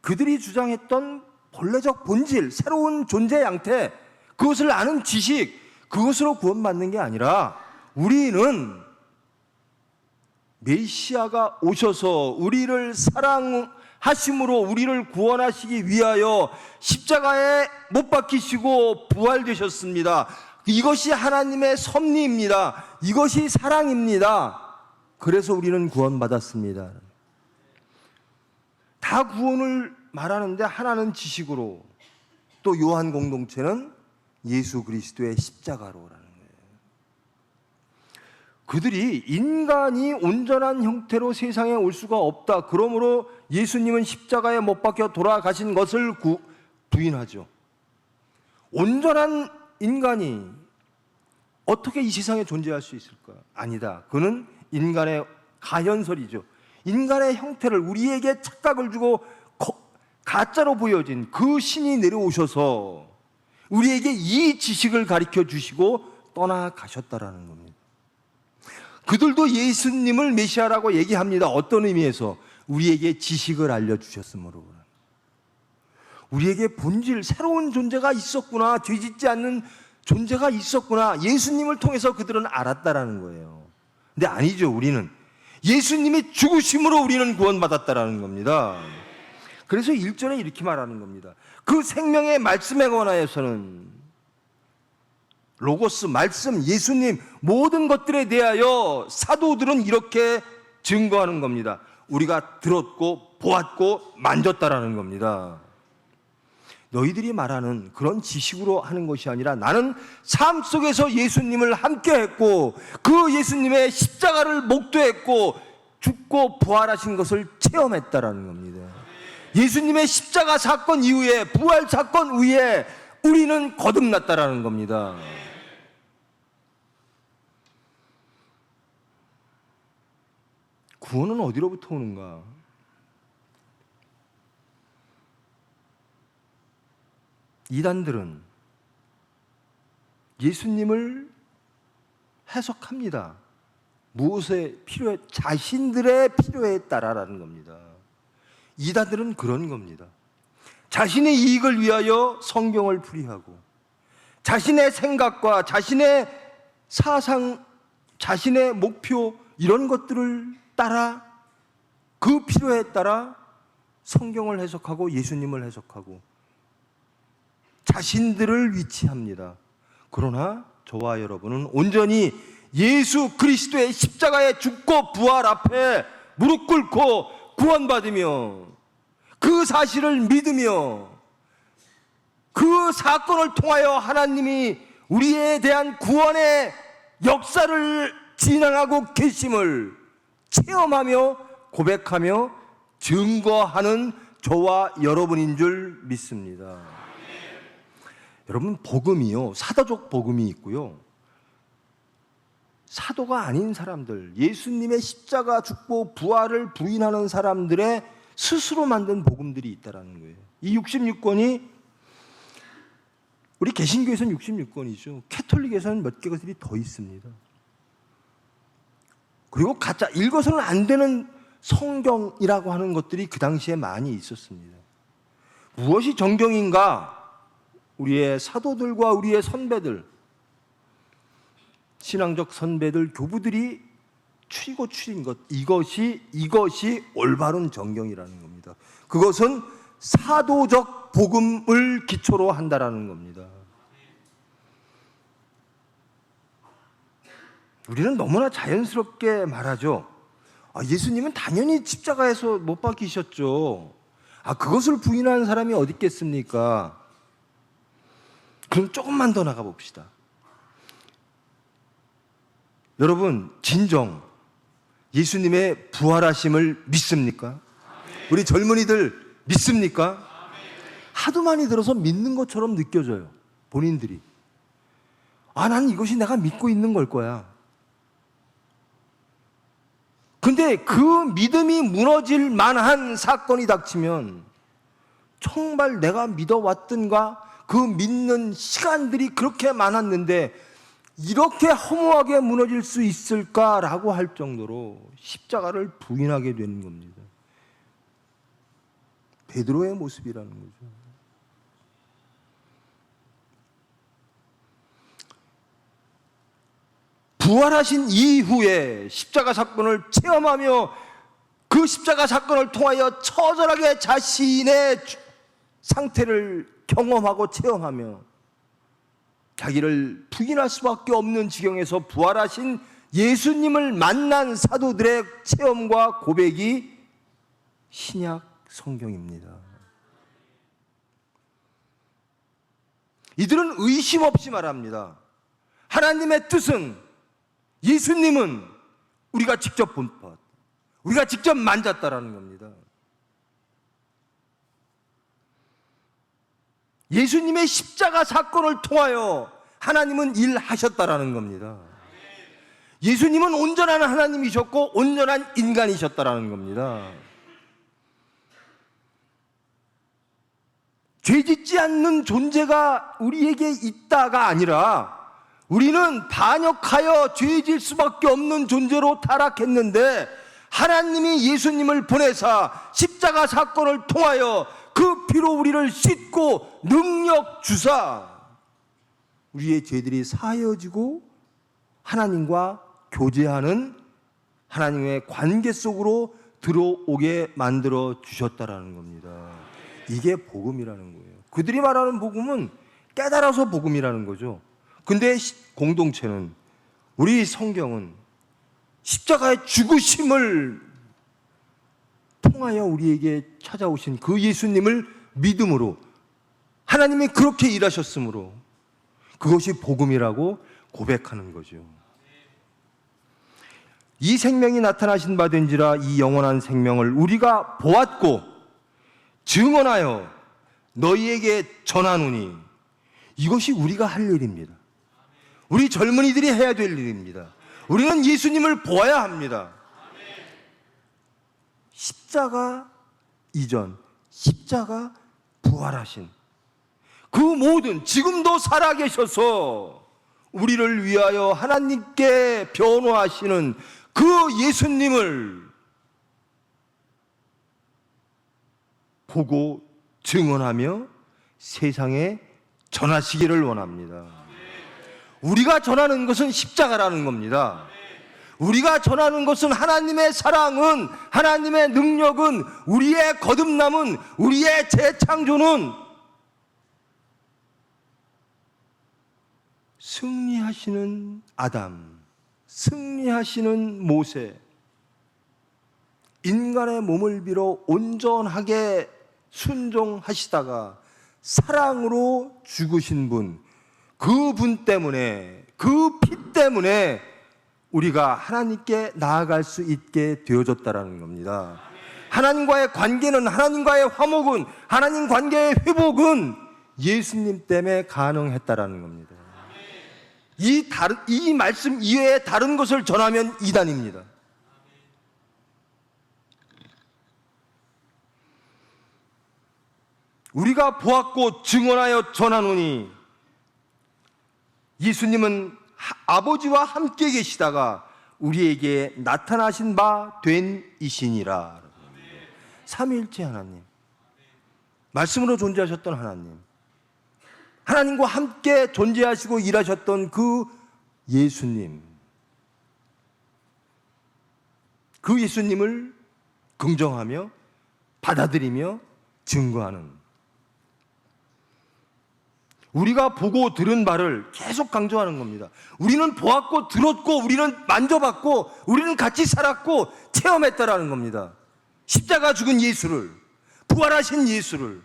그들이 주장했던 본래적 본질, 새로운 존재 양태, 그것을 아는 지식, 그것으로 구원받는 게 아니라 우리는 메시아가 오셔서 우리를 사랑하심으로 우리를 구원하시기 위하여 십자가에 못 박히시고 부활되셨습니다. 이것이 하나님의 섭리입니다. 이것이 사랑입니다. 그래서 우리는 구원받았습니다. 다 구원을 말하는데 하나는 지식으로, 또 요한 공동체는 예수 그리스도의 십자가로라는 거예요. 그들이 인간이 온전한 형태로 세상에 올 수가 없다, 그러므로 예수님은 십자가에 못 박혀 돌아가신 것을 부인하죠. 온전한 인간이 어떻게 이 세상에 존재할 수 있을까? 아니다. 그는 인간의 가현설이죠. 인간의 형태를, 우리에게 착각을 주고 가짜로 보여진 그 신이 내려오셔서 우리에게 이 지식을 가르쳐 주시고 떠나가셨다라는 겁니다. 그들도 예수님을 메시아라고 얘기합니다. 어떤 의미에서? 우리에게 지식을 알려주셨으므로. 우리에게 본질, 새로운 존재가 있었구나, 뒤집지 않는 존재가 있었구나, 예수님을 통해서 그들은 알았다라는 거예요. 근데 아니죠. 우리는 예수님이 죽으심으로 우리는 구원받았다라는 겁니다. 그래서 1절에 이렇게 말하는 겁니다. 그 생명의 말씀에 관하여서는, 로고스, 말씀, 예수님, 모든 것들에 대하여 사도들은 이렇게 증거하는 겁니다. 우리가 들었고 보았고 만졌다라는 겁니다. 너희들이 말하는 그런 지식으로 하는 것이 아니라 나는 삶 속에서 예수님을 함께 했고 그 예수님의 십자가를 목도했고 죽고 부활하신 것을 체험했다라는 겁니다. 예수님의 십자가 사건 이후에, 부활 사건 후에 우리는 거듭났다라는 겁니다. 구원은 어디로부터 오는가? 이단들은 예수님을 해석합니다. 무엇에 필요해? 자신들의 필요에 따라라는 겁니다. 이단들은 그런 겁니다. 자신의 이익을 위하여 성경을 풀이하고 자신의 생각과 자신의 사상, 자신의 목표, 이런 것들을 따라, 그 필요에 따라 성경을 해석하고 예수님을 해석하고 자신들을 위치합니다. 그러나 저와 여러분은 온전히 예수 그리스도의 십자가에 죽고 부활 앞에 무릎 꿇고 구원받으며 그 사실을 믿으며 그 사건을 통하여 하나님이 우리에 대한 구원의 역사를 진행하고 계심을 체험하며 고백하며 증거하는 저와 여러분인 줄 믿습니다. 여러분, 복음이요, 사도적 복음이 있고요, 사도가 아닌 사람들, 예수님의 십자가 죽고 부활을 부인하는 사람들의 스스로 만든 복음들이 있다라는 거예요. 이 66권이 우리 개신교에서는 66권이죠. 캐톨릭에서는 몇 개것들이 더 있습니다. 그리고 가짜, 읽어서는 안 되는 성경이라고 하는 것들이 그 당시에 많이 있었습니다. 무엇이 정경인가? 우리의 사도들과 우리의 선배들, 신앙적 선배들, 교부들이 추린 것, 이것이 올바른 정경이라는 겁니다. 그것은 사도적 복음을 기초로 한다라는 겁니다. 우리는 너무나 자연스럽게 말하죠. 예수님은 당연히 십자가에서 못 박히셨죠. 그것을 부인하는 사람이 어디 있겠습니까? 그럼 조금만 더 나가 봅시다. 여러분, 진정 예수님의 부활하심을 믿습니까? 우리 젊은이들 믿습니까? 하도 많이 들어서 믿는 것처럼 느껴져요. 본인들이. 난 이것이 내가 믿고 있는 걸 거야. 근데 그 믿음이 무너질 만한 사건이 닥치면 정말 내가 믿어왔던가 그 믿는 시간들이 그렇게 많았는데 이렇게 허무하게 무너질 수 있을까라고 할 정도로 십자가를 부인하게 되는 겁니다. 베드로의 모습이라는 거죠. 부활하신 이후에 십자가 사건을 체험하며 그 십자가 사건을 통하여 처절하게 자신의 상태를 경험하고 체험하며 자기를 부인할 수밖에 없는 지경에서 부활하신 예수님을 만난 사도들의 체험과 고백이 신약 성경입니다. 이들은 의심 없이 말합니다. 하나님의 뜻은, 예수님은 우리가 직접 본 것, 우리가 직접 만졌다라는 겁니다. 예수님의 십자가 사건을 통하여 하나님은 일하셨다라는 겁니다. 예수님은 온전한 하나님이셨고 온전한 인간이셨다라는 겁니다. 죄짓지 않는 존재가 우리에게 있다가 아니라 우리는 반역하여 죄질 수밖에 없는 존재로 타락했는데 하나님이 예수님을 보내사 십자가 사건을 통하여 그 피로 우리를 씻고 능력 주사 우리의 죄들이 사하여지고 하나님과 교제하는 하나님의 관계 속으로 들어오게 만들어 주셨다라는 겁니다. 이게 복음이라는 거예요. 그들이 말하는 복음은 깨달아서 복음이라는 거죠. 근데 공동체는, 우리 성경은 십자가의 죽으심을 통하여 우리에게 찾아오신 그 예수님을 믿음으로, 하나님이 그렇게 일하셨으므로 그것이 복음이라고 고백하는 거죠. 이 생명이 나타나신 바 된지라 이 영원한 생명을 우리가 보았고 증언하여 너희에게 전하노니, 이것이 우리가 할 일입니다. 우리 젊은이들이 해야 될 일입니다. 우리는 예수님을 보아야 합니다. 십자가 이전, 십자가 부활하신 그 모든, 지금도 살아계셔서 우리를 위하여 하나님께 변호하시는 그 예수님을 보고 증언하며 세상에 전하시기를 원합니다. 우리가 전하는 것은 십자가라는 겁니다. 우리가 전하는 것은 하나님의 사랑은, 하나님의 능력은, 우리의 거듭남은, 우리의 재창조는 승리하시는 아담, 승리하시는 모세, 인간의 몸을 빌어 온전하게 순종하시다가 사랑으로 죽으신 분, 그분 때문에, 그 피 때문에 우리가 하나님께 나아갈 수 있게 되어졌다라는 겁니다. 하나님과의 관계는, 하나님과의 화목은, 하나님 관계의 회복은 예수님 때문에 가능했다라는 겁니다. 이 말씀 이외에 다른 것을 전하면 이단입니다. 우리가 보았고 증언하여 전하노니, 예수님은 아버지와 함께 계시다가 우리에게 나타나신 바 된 이시니라. 삼위일체 하나님, 말씀으로 존재하셨던 하나님, 하나님과 함께 존재하시고 일하셨던 그 예수님, 그 예수님을 긍정하며 받아들이며 증거하는, 우리가 보고 들은 바를 계속 강조하는 겁니다. 우리는 보았고 들었고 우리는 만져봤고 우리는 같이 살았고 체험했다라는 겁니다. 십자가 죽은 예수를, 부활하신 예수를,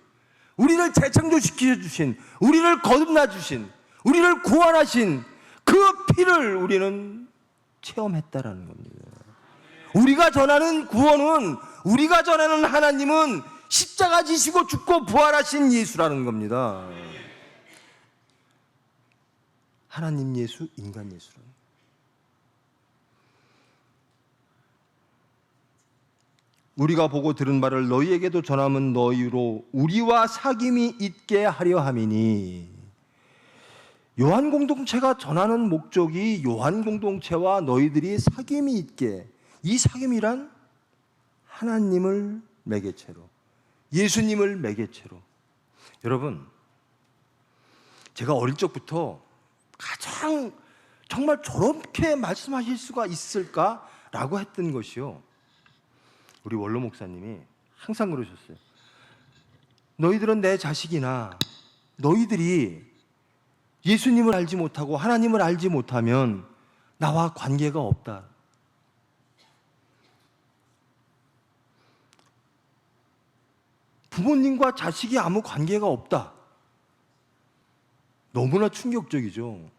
우리를 재창조시켜 주신, 우리를 거듭나 주신, 우리를 구원하신 그 피를 우리는 체험했다라는 겁니다. 우리가 전하는 구원은, 우리가 전하는 하나님은 십자가 지시고 죽고 부활하신 예수라는 겁니다. 하나님 예수, 인간 예수라는. 우리가 보고 들은 바를 너희에게도 전함은 너희로 우리와 사귐이 있게 하려 함이니. 요한 공동체가 전하는 목적이 요한 공동체와 너희들이 사귐이 있게, 이 사귐이란 하나님을 매개체로, 예수님을 매개체로. 여러분, 제가 어릴 적부터 가장 정말 저렇게 말씀하실 수가 있을까라고 했던 것이요, 우리 원로 목사님이 항상 그러셨어요. 너희들은 내 자식이나 너희들이 예수님을 알지 못하고 하나님을 알지 못하면 나와 관계가 없다. 부모님과 자식이 아무 관계가 없다. 너무나 충격적이죠.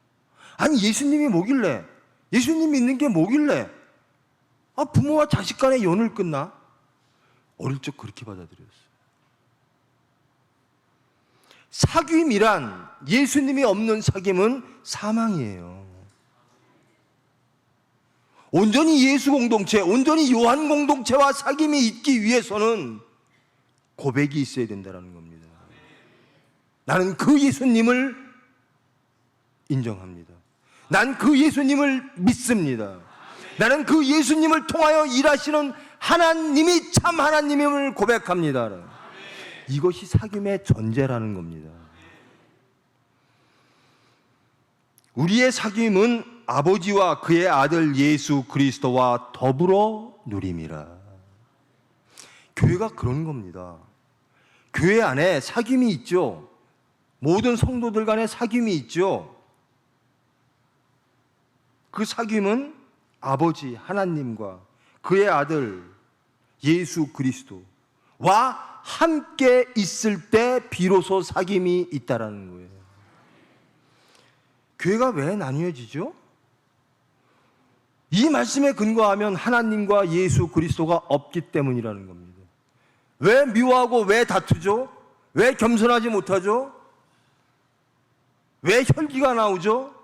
아니, 예수님이 뭐길래, 예수님 믿는 게 뭐길래 부모와 자식 간의 연을 끊나? 어릴 적 그렇게 받아들였어요. 사귐이란, 예수님이 없는 사귐은 사망이에요. 온전히 예수 공동체, 온전히 요한 공동체와 사귐이 있기 위해서는 고백이 있어야 된다는 겁니다. 나는 그 예수님을 인정합니다. 난 그 예수님을 믿습니다. 나는 그 예수님을 통하여 일하시는 하나님이 참 하나님임을 고백합니다. 이것이 사귐의 전제라는 겁니다. 우리의 사귐은 아버지와 그의 아들 예수 그리스도와 더불어 누림이라. 교회가 그런 겁니다. 교회 안에 사귐이 있죠. 모든 성도들 간에 사귐이 있죠. 그 사귐은 아버지 하나님과 그의 아들 예수 그리스도와 함께 있을 때 비로소 사귐이 있다라는 거예요. 교회가 왜 나뉘어지죠? 이 말씀에 근거하면 하나님과 예수 그리스도가 없기 때문이라는 겁니다. 왜 미워하고 왜 다투죠? 왜 겸손하지 못하죠? 왜 혈기가 나오죠?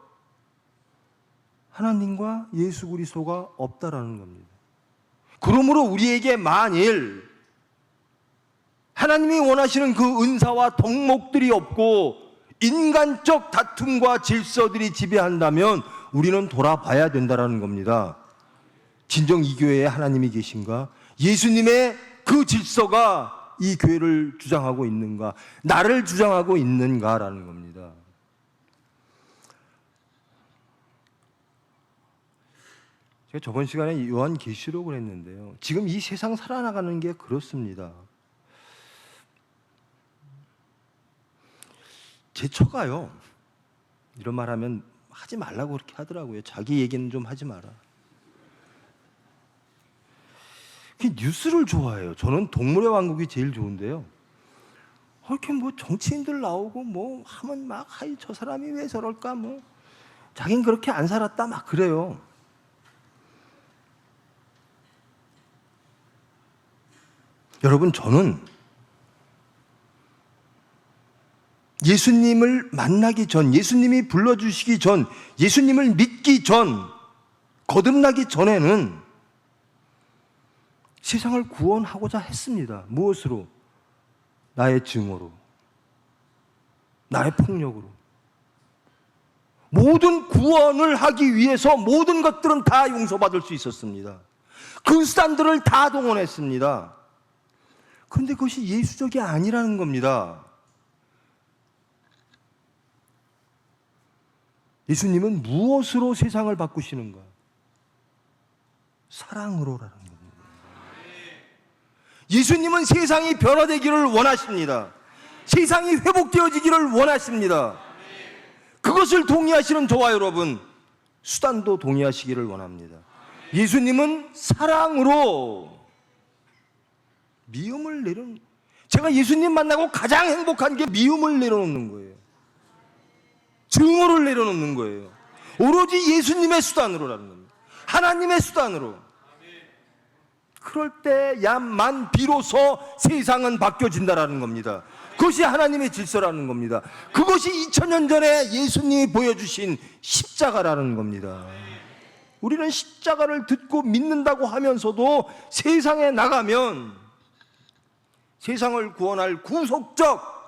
하나님과 예수 그리스도가 없다라는 겁니다. 그러므로 우리에게 만일 하나님이 원하시는 그 은사와 덕목들이 없고 인간적 다툼과 질서들이 지배한다면 우리는 돌아봐야 된다라는 겁니다. 진정 이 교회에 하나님이 계신가? 예수님의 그 질서가 이 교회를 주장하고 있는가? 나를 주장하고 있는가라는 겁니다. 제가 저번 시간에 요한계시록을 했는데요. 지금 이 세상 살아나가는 게 그렇습니다. 제 처가요, 이런 말 하면 하지 말라고 그렇게 하더라고요. 자기 얘기는 좀 하지 마라. 뉴스를 좋아해요. 저는 동물의 왕국이 제일 좋은데요. 이렇게 뭐 정치인들 나오고 뭐 하면 막, 아이, 저 사람이 왜 저럴까, 뭐 자긴 그렇게 안 살았다, 막 그래요. 여러분, 저는 예수님을 만나기 전, 예수님이 불러주시기 전, 예수님을 믿기 전, 거듭나기 전에는 세상을 구원하고자 했습니다. 무엇으로? 나의 증오로, 나의 폭력으로. 모든 구원을 하기 위해서 모든 것들은 다 용서받을 수 있었습니다. 그 수단들을 다 동원했습니다. 그런데 그것이 예수적이 아니라는 겁니다. 예수님은 무엇으로 세상을 바꾸시는가? 사랑으로라는 겁니다. 예수님은 세상이 변화되기를 원하십니다. 세상이 회복되어지기를 원하십니다. 그것을 동의하시는 저와 여러분, 수단도 동의하시기를 원합니다. 예수님은 사랑으로 미움을 내려놓는, 제가 예수님 만나고 가장 행복한 게 미움을 내려놓는 거예요. 증오를 내려놓는 거예요. 오로지 예수님의 수단으로라는 겁니다. 하나님의 수단으로. 그럴 때야만 비로소 세상은 바뀌어진다라는 겁니다. 그것이 하나님의 질서라는 겁니다. 그것이 2000년 전에 예수님이 보여주신 십자가라는 겁니다. 우리는 십자가를 듣고 믿는다고 하면서도 세상에 나가면 세상을 구원할 구속적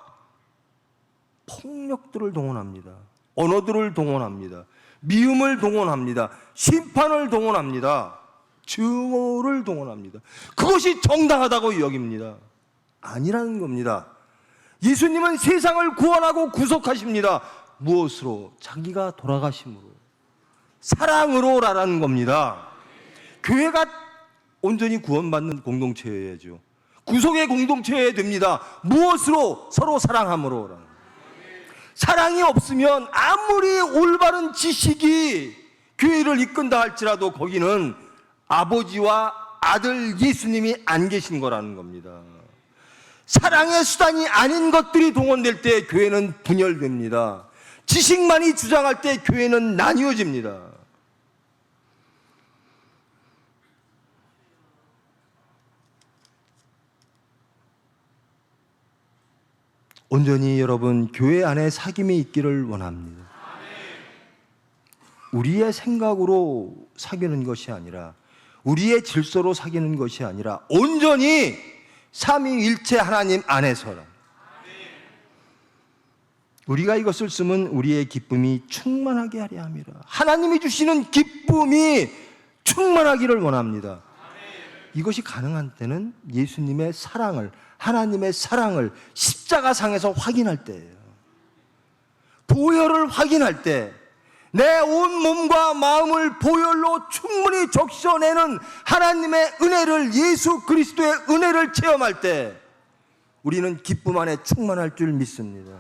폭력들을 동원합니다. 언어들을 동원합니다. 미움을 동원합니다. 심판을 동원합니다. 증오를 동원합니다. 그것이 정당하다고 여깁니다. 아니라는 겁니다. 예수님은 세상을 구원하고 구속하십니다. 무엇으로? 자기가 돌아가심으로, 사랑으로라는 겁니다. 교회가 온전히 구원받는 공동체여야죠. 구속의 공동체여야 됩니다. 무엇으로? 서로 사랑함으로. 사랑이 없으면 아무리 올바른 지식이 교회를 이끈다 할지라도 거기는 아버지와 아들 예수님이 안 계신 거라는 겁니다. 사랑의 수단이 아닌 것들이 동원될 때 교회는 분열됩니다. 지식만이 주장할 때 교회는 나뉘어집니다. 온전히 여러분 교회 안에 사귐이 있기를 원합니다. 우리의 생각으로 사귀는 것이 아니라, 우리의 질서로 사귀는 것이 아니라 온전히 삼위일체 하나님 안에서라. 우리가 이것을 쓰면 우리의 기쁨이 충만하게 하려 함이라. 하나님이 주시는 기쁨이 충만하기를 원합니다. 이것이 가능한 때는 예수님의 사랑을, 하나님의 사랑을 십자가상에서 확인할 때예요. 보혈을 확인할 때 내 온 몸과 마음을 보혈로 충분히 적셔내는 하나님의 은혜를, 예수 그리스도의 은혜를 체험할 때 우리는 기쁨 안에 충만할 줄 믿습니다.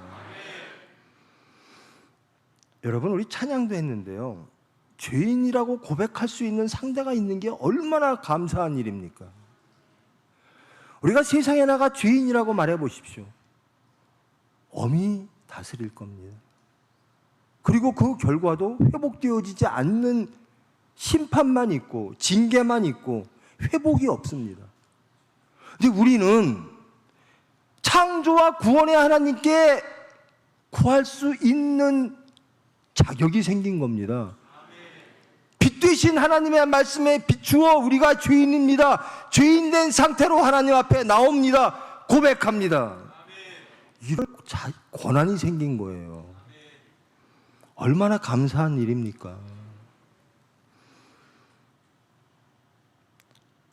여러분, 우리 찬양도 했는데요, 죄인이라고 고백할 수 있는 상대가 있는 게 얼마나 감사한 일입니까? 우리가 세상에 나가 죄인이라고 말해 보십시오. 엄히 다스릴 겁니다. 그리고 그 결과도 회복되어지지 않는 심판만 있고 징계만 있고 회복이 없습니다. 근데 우리는 창조와 구원의 하나님께 구할 수 있는 자격이 생긴 겁니다. 빛 되신 하나님의 말씀에 비추어 우리가 죄인입니다, 죄인된 상태로 하나님 앞에 나옵니다. 고백합니다. 이런 권한이 생긴 거예요. 얼마나 감사한 일입니까?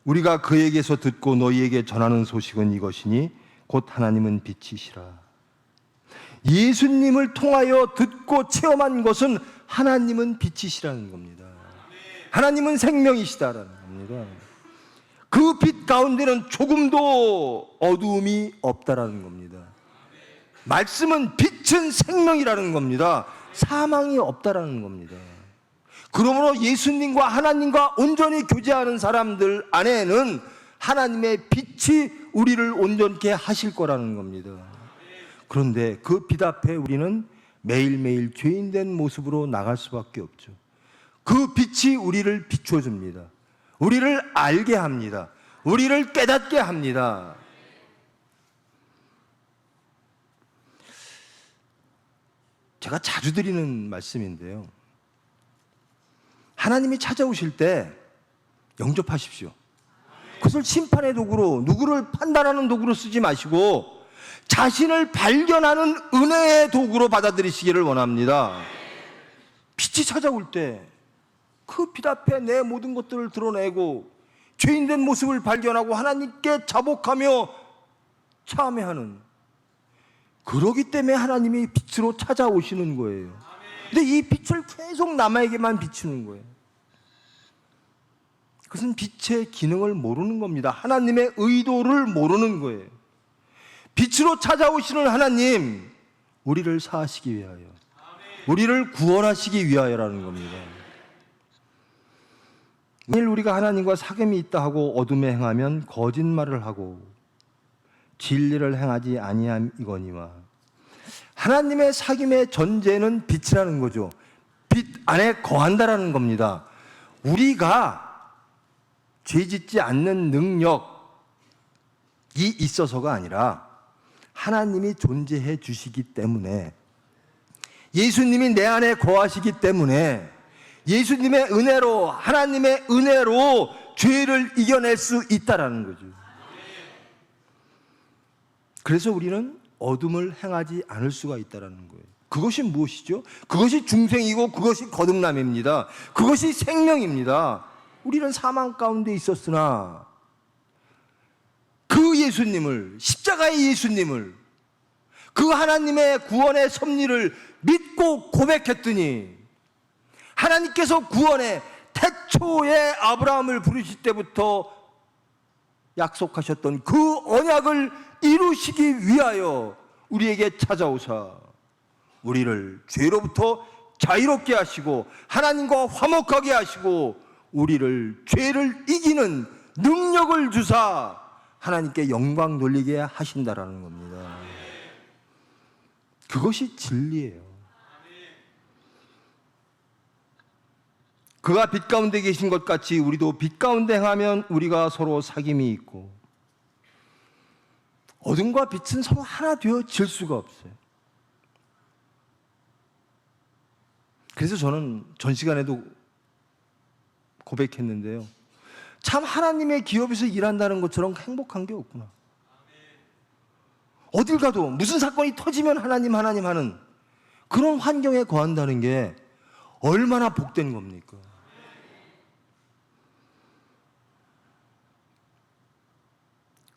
우리가 그에게서 듣고 너희에게 전하는 소식은 이것이니 곧 하나님은 빛이시라. 예수님을 통하여 듣고 체험한 것은 하나님은 빛이시라는 겁니다. 하나님은 생명이시다라는 겁니다. 그 빛 가운데는 조금도 어두움이 없다라는 겁니다. 말씀은 빛은 생명이라는 겁니다. 사망이 없다라는 겁니다. 그러므로 예수님과 하나님과 온전히 교제하는 사람들 안에는 하나님의 빛이 우리를 온전케 하실 거라는 겁니다. 그런데 그 빛 앞에 우리는 매일매일 죄인된 모습으로 나갈 수밖에 없죠. 그 빛이 우리를 비춰줍니다. 우리를 알게 합니다. 우리를 깨닫게 합니다. 제가 자주 드리는 말씀인데요, 하나님이 찾아오실 때 영접하십시오. 그것을 심판의 도구로, 누구를 판단하는 도구로 쓰지 마시고 자신을 발견하는 은혜의 도구로 받아들이시기를 원합니다. 빛이 찾아올 때 그 빛 앞에 내 모든 것들을 드러내고 죄인된 모습을 발견하고 하나님께 자복하며 참회하는, 그러기 때문에 하나님이 빛으로 찾아오시는 거예요. 근데 이 빛을 계속 남에게만 비추는 거예요. 그것은 빛의 기능을 모르는 겁니다. 하나님의 의도를 모르는 거예요. 빛으로 찾아오시는 하나님, 우리를 사하시기 위하여, 우리를 구원하시기 위하여라는 겁니다. 만일 우리가 하나님과 사귐이 있다 하고 어둠에 행하면 거짓말을 하고 진리를 행하지 아니함이거니와. 하나님의 사귐의 전제는 빛이라는 거죠. 빛 안에 거한다라는 겁니다. 우리가 죄짓지 않는 능력이 있어서가 아니라 하나님이 존재해 주시기 때문에, 예수님이 내 안에 거하시기 때문에, 예수님의 은혜로, 하나님의 은혜로 죄를 이겨낼 수 있다라는 거죠. 그래서 우리는 어둠을 행하지 않을 수가 있다라는 거예요. 그것이 무엇이죠? 그것이 중생이고 그것이 거듭남입니다. 그것이 생명입니다. 우리는 사망 가운데 있었으나 그 예수님을, 십자가의 예수님을, 그 하나님의 구원의 섭리를 믿고 고백했더니 하나님께서 구원의 태초에 아브라함을 부르실 때부터 약속하셨던 그 언약을 이루시기 위하여 우리에게 찾아오사 우리를 죄로부터 자유롭게 하시고 하나님과 화목하게 하시고 우리를 죄를 이기는 능력을 주사 하나님께 영광 돌리게 하신다라는 겁니다. 그것이 진리예요. 그가 빛 가운데 계신 것 같이 우리도 빛 가운데 행하면 우리가 서로 사귐이 있고 어둠과 빛은 서로 하나 되어질 수가 없어요. 그래서 저는 전 시간에도 고백했는데요. 참 하나님의 기업에서 일한다는 것처럼 행복한 게 없구나. 어딜 가도 무슨 사건이 터지면 하나님 하는 그런 환경에 거한다는 게 얼마나 복된 겁니까?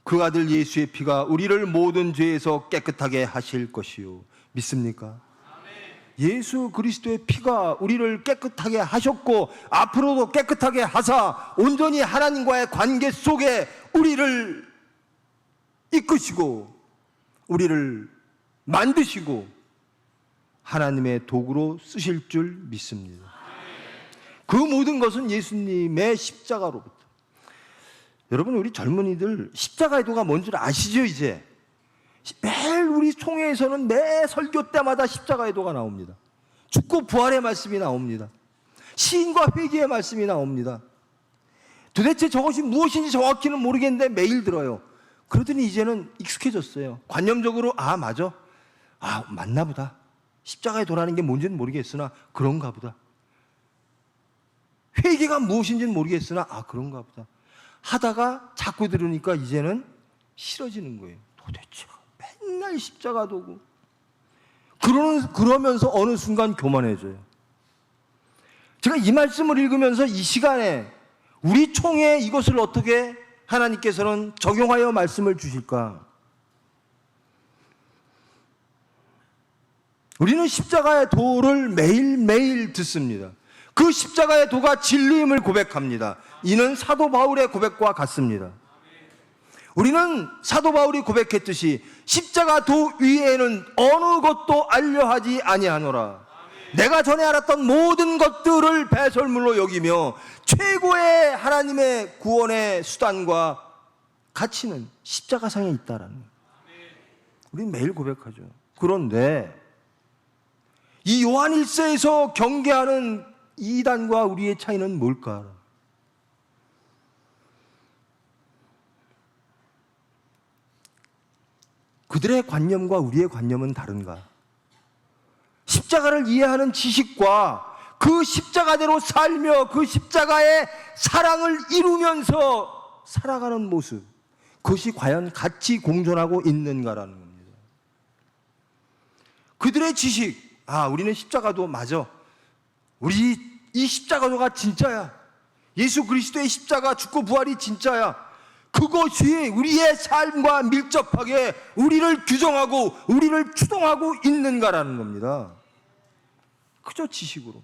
그 아들 예수의 피가 우리를 모든 죄에서 깨끗하게 하실 것이요. 믿습니까? 예수 그리스도의 피가 우리를 깨끗하게 하셨고 앞으로도 깨끗하게 하사 온전히 하나님과의 관계 속에 우리를 이끄시고 우리를 만드시고 하나님의 도구로 쓰실 줄 믿습니다. 그 모든 것은 예수님의 십자가로부터. 여러분, 우리 젊은이들 십자가의 도가 뭔 줄 아시죠? 이제 매일 우리 총회에서는 매 설교 때마다 십자가의 도가 나옵니다. 죽고 부활의 말씀이 나옵니다. 시인과 회개의 말씀이 나옵니다. 도대체 저것이 무엇인지 정확히는 모르겠는데 매일 들어요. 그러더니 이제는 익숙해졌어요. 관념적으로 맞아, 맞나 보다. 십자가의 도라는 게 뭔지는 모르겠으나 그런가 보다. 회개가 무엇인지는 모르겠으나 그런가 보다 하다가 자꾸 들으니까 이제는 싫어지는 거예요. 도대체 맨날 십자가 도고 그러면서 어느 순간 교만해져요. 제가 이 말씀을 읽으면서 이 시간에 우리 총회에 이것을 어떻게 하나님께서는 적용하여 말씀을 주실까? 우리는 십자가의 도를 매일매일 듣습니다. 그 십자가의 도가 진리임을 고백합니다. 이는 사도 바울의 고백과 같습니다. 우리는 사도 바울이 고백했듯이 십자가 도 위에는 어느 것도 알려하지 아니하노라. 내가 전에 알았던 모든 것들을 배설물로 여기며 최고의 하나님의 구원의 수단과 가치는 십자가상에 있다라는 거예요. 우리는 매일 고백하죠. 그런데 이 요한 1서에서 경계하는 이단과 우리의 차이는 뭘까? 그들의 관념과 우리의 관념은 다른가? 십자가를 이해하는 지식과 그 십자가대로 살며 그 십자가의 사랑을 이루면서 살아가는 모습, 그것이 과연 같이 공존하고 있는가라는 겁니다. 그들의 지식, 우리는 십자가도 맞아. 우리 이 십자가도가 진짜야. 예수 그리스도의 십자가 죽고 부활이 진짜야. 그것이 우리의 삶과 밀접하게 우리를 규정하고 우리를 추동하고 있는가라는 겁니다. 그저 지식으로.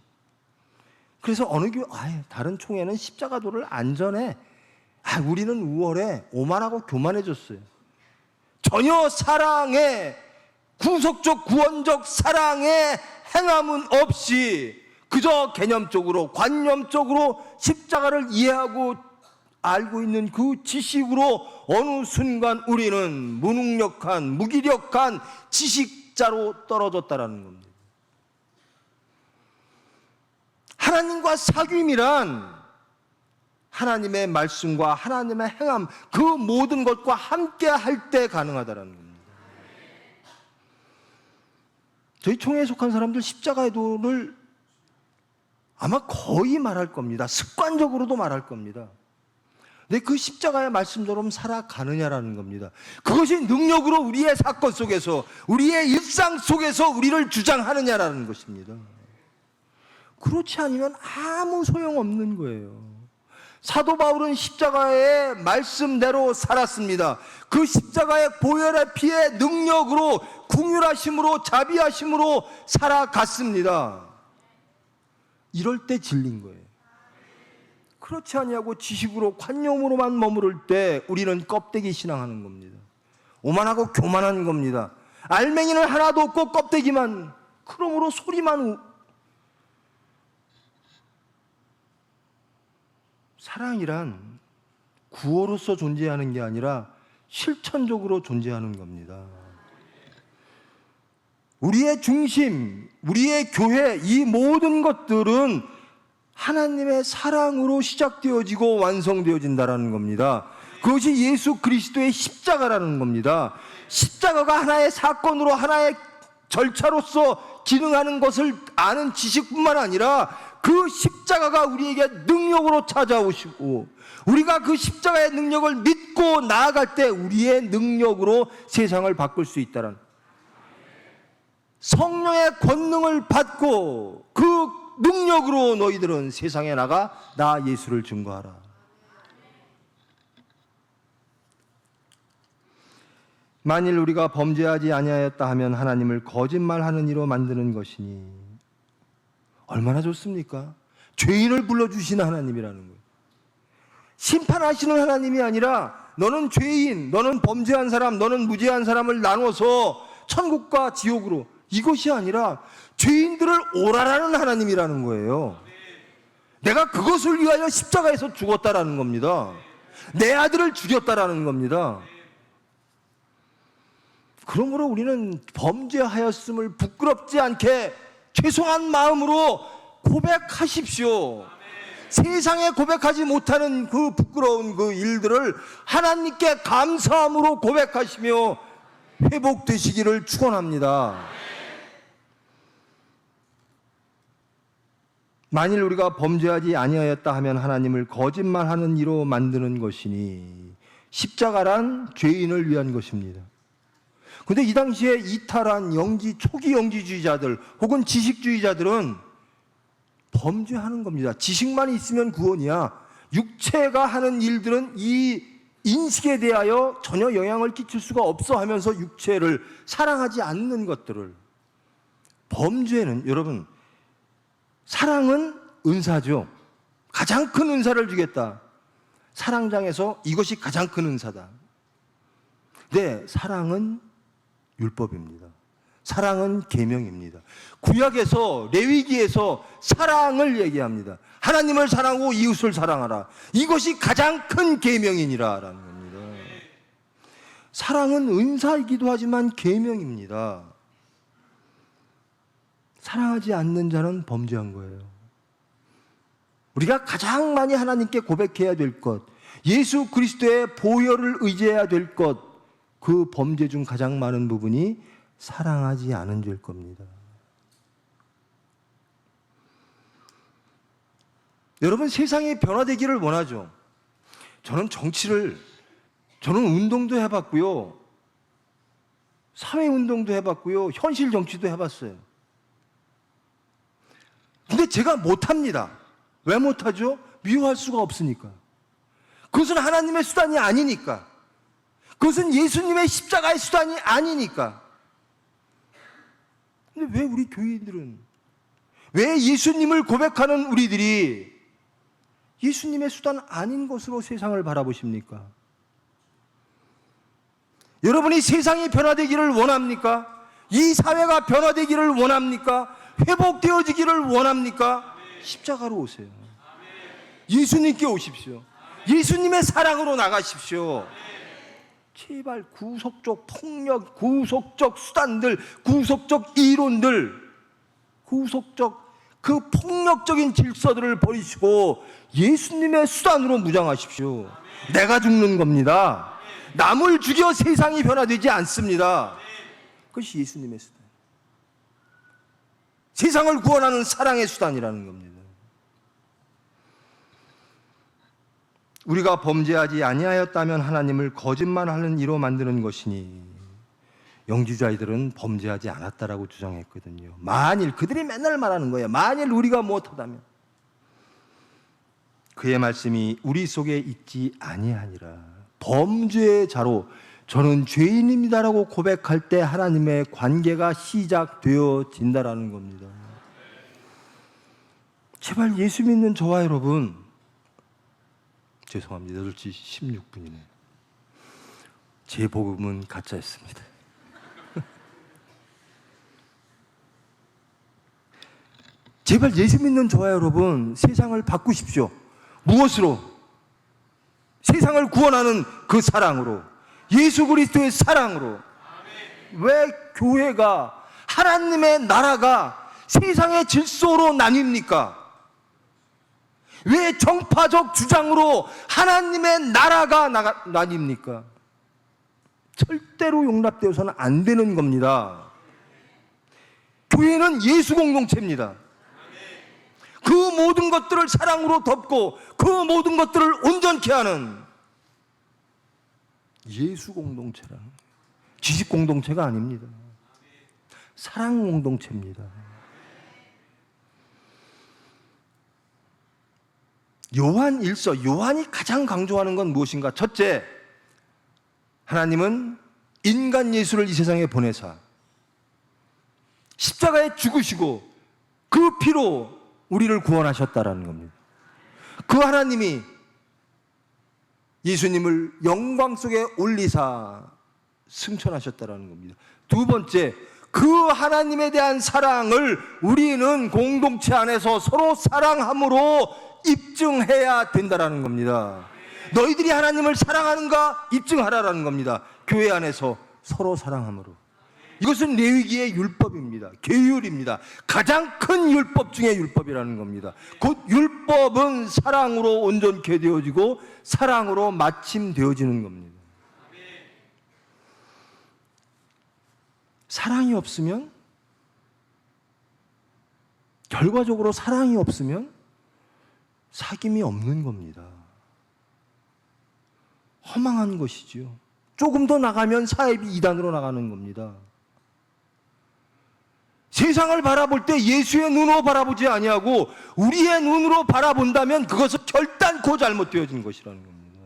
그래서 어느 교회 다른 총회는 십자가도를 안 전해. 우리는 우월해. 오만하고 교만해졌어요. 전혀 사랑의 구속적 구원적 사랑의 행함은 없이 그저 개념적으로 관념적으로 십자가를 이해하고 알고 있는 그 지식으로 어느 순간 우리는 무능력한 무기력한 지식자로 떨어졌다라는 겁니다. 하나님과 사귐이란 하나님의 말씀과 하나님의 행함 그 모든 것과 함께 할 때 가능하다라는 겁니다. 저희 총회에 속한 사람들 십자가의 도를 아마 거의 말할 겁니다. 습관적으로도 말할 겁니다. 근데 그 십자가의 말씀처럼 살아가느냐라는 겁니다. 그것이 능력으로 우리의 사건 속에서, 우리의 일상 속에서 우리를 주장하느냐라는 것입니다. 그렇지 않으면 아무 소용없는 거예요. 사도 바울은 십자가의 말씀대로 살았습니다. 그 십자가의 보혈의 피의 능력으로, 긍휼하심으로, 자비하심으로 살아갔습니다. 이럴 때 질린 거예요. 그렇지 아니하고 지식으로 관념으로만 머무를 때 우리는 껍데기 신앙하는 겁니다. 오만하고 교만한 겁니다. 알맹이는 하나도 없고 껍데기만, 그러므로 소리만. 사랑이란 구호로서 존재하는 게 아니라 실천적으로 존재하는 겁니다. 우리의 중심, 우리의 교회, 이 모든 것들은 하나님의 사랑으로 시작되어지고 완성되어진다라는 겁니다. 그것이 예수 그리스도의 십자가라는 겁니다. 십자가가 하나의 사건으로, 하나의 절차로서 기능하는 것을 아는 지식뿐만 아니라 그 십자가가 우리에게 능력으로 찾아오시고, 우리가 그 십자가의 능력을 믿고 나아갈 때 우리의 능력으로 세상을 바꿀 수 있다는, 성령의 권능을 받고 그 능력으로 너희들은 세상에 나가 나 예수를 증거하라. 만일 우리가 범죄하지 아니하였다 하면 하나님을 거짓말하는 이로 만드는 것이니, 얼마나 좋습니까? 죄인을 불러주시는 하나님이라는 거예요. 심판하시는 하나님이 아니라 너는 죄인, 너는 범죄한 사람, 너는 무죄한 사람을 나눠서 천국과 지옥으로, 이것이 아니라 죄인들을 오라라는 하나님이라는 거예요. 내가 그것을 위하여 십자가에서 죽었다라는 겁니다. 내 아들을 죽였다라는 겁니다. 그러므로 우리는 범죄하였음을 부끄럽지 않게 죄송한 마음으로 고백하십시오. 세상에 고백하지 못하는 그 부끄러운 그 일들을 하나님께 감사함으로 고백하시며 회복되시기를 축원합니다. 만일 우리가 범죄하지 아니하였다 하면 하나님을 거짓말하는 이로 만드는 것이니, 십자가란 죄인을 위한 것입니다. 근데 이 당시에 이탈한 초기 영지주의자들 혹은 지식주의자들은 범죄하는 겁니다. 지식만 있으면 구원이야. 육체가 하는 일들은 이 인식에 대하여 전혀 영향을 끼칠 수가 없어 하면서 육체를 사랑하지 않는 것들을, 범죄는, 여러분, 사랑은 은사죠. 가장 큰 은사를 주겠다. 사랑장에서 이것이 가장 큰 은사다. 네, 사랑은 율법입니다. 사랑은 계명입니다. 구약에서, 레위기에서 사랑을 얘기합니다. 하나님을 사랑하고 이웃을 사랑하라. 이것이 가장 큰 계명이니라라는 겁니다. 사랑은 은사이기도 하지만 계명입니다. 사랑하지 않는 자는 범죄한 거예요. 우리가 가장 많이 하나님께 고백해야 될 것, 예수 그리스도의 보혈을 의지해야 될 것, 그 범죄 중 가장 많은 부분이 사랑하지 않은 죄일 겁니다. 여러분, 세상이 변화되기를 원하죠. 저는 운동도 해봤고요, 사회운동도 해봤고요, 현실 정치도 해봤어요. 근데 제가 못합니다. 왜 못하죠? 미워할 수가 없으니까. 그것은 하나님의 수단이 아니니까. 그것은 예수님의 십자가의 수단이 아니니까. 근데 왜 우리 교인들은, 왜 예수님을 고백하는 우리들이 예수님의 수단 아닌 것으로 세상을 바라보십니까? 여러분이 세상이 변화되기를 원합니까? 이 사회가 변화되기를 원합니까? 회복되어지기를 원합니까? 십자가로 오세요. 예수님께 오십시오. 예수님의 사랑으로 나가십시오. 제발 구속적 폭력, 구속적 수단들, 구속적 이론들, 구속적 그 폭력적인 질서들을 버리시고 예수님의 수단으로 무장하십시오. 내가 죽는 겁니다. 남을 죽여 세상이 변화되지 않습니다. 그것이 예수님의 수단. 세상을 구원하는 사랑의 수단이라는 겁니다. 우리가 범죄하지 아니하였다면 하나님을 거짓말하는 이로 만드는 것이니 영주자들은 범죄하지 않았다라고 주장했거든요. 만일 그들이 맨날 말하는 거예요. 만일 우리가 못하다면 그의 말씀이 우리 속에 있지 아니하니라. 범죄의 자로 저는 죄인입니다라고 고백할 때 하나님의 관계가 시작되어진다라는 겁니다. 제발 예수 믿는 저와 여러분, 죄송합니다. 8시 16분이네요. 제 복음은 가짜였습니다. 제발 예수 믿는 저와 여러분, 세상을 바꾸십시오. 무엇으로? 세상을 구원하는 그 사랑으로, 예수 그리스도의 사랑으로. 왜 교회가, 하나님의 나라가 세상의 질서로 나뉩니까? 왜 정파적 주장으로 하나님의 나라가 나뉩니까? 절대로 용납되어서는 안 되는 겁니다. 교회는 예수 공동체입니다. 그 모든 것들을 사랑으로 덮고 그 모든 것들을 온전케 하는 예수 공동체라는, 지식 공동체가 아닙니다. 사랑 공동체입니다. 요한 1서, 요한이 가장 강조하는 건 무엇인가? 첫째, 하나님은 인간 예수를 이 세상에 보내사 십자가에 죽으시고 그 피로 우리를 구원하셨다라는 겁니다. 그 하나님이 예수님을 영광 속에 올리사 승천하셨다라는 겁니다. 두 번째, 그 하나님에 대한 사랑을 우리는 공동체 안에서 서로 사랑함으로 입증해야 된다라는 겁니다. 너희들이 하나님을 사랑하는가 입증하라라는 겁니다. 교회 안에서 서로 사랑함으로. 이것은 레위기의 율법입니다. 계율입니다. 가장 큰 율법 중에 율법이라는 겁니다. 곧 율법은 사랑으로 온전케 되어지고 사랑으로 마침되어지는 겁니다. 사랑이 없으면, 결과적으로 사랑이 없으면 사귐이 없는 겁니다. 허망한 것이지요. 조금 더 나가면 사입이 이단으로 나가는 겁니다. 세상을 바라볼 때 예수의 눈으로 바라보지 아니하고 우리의 눈으로 바라본다면 그것은 결단코 잘못되어진 것이라는 겁니다.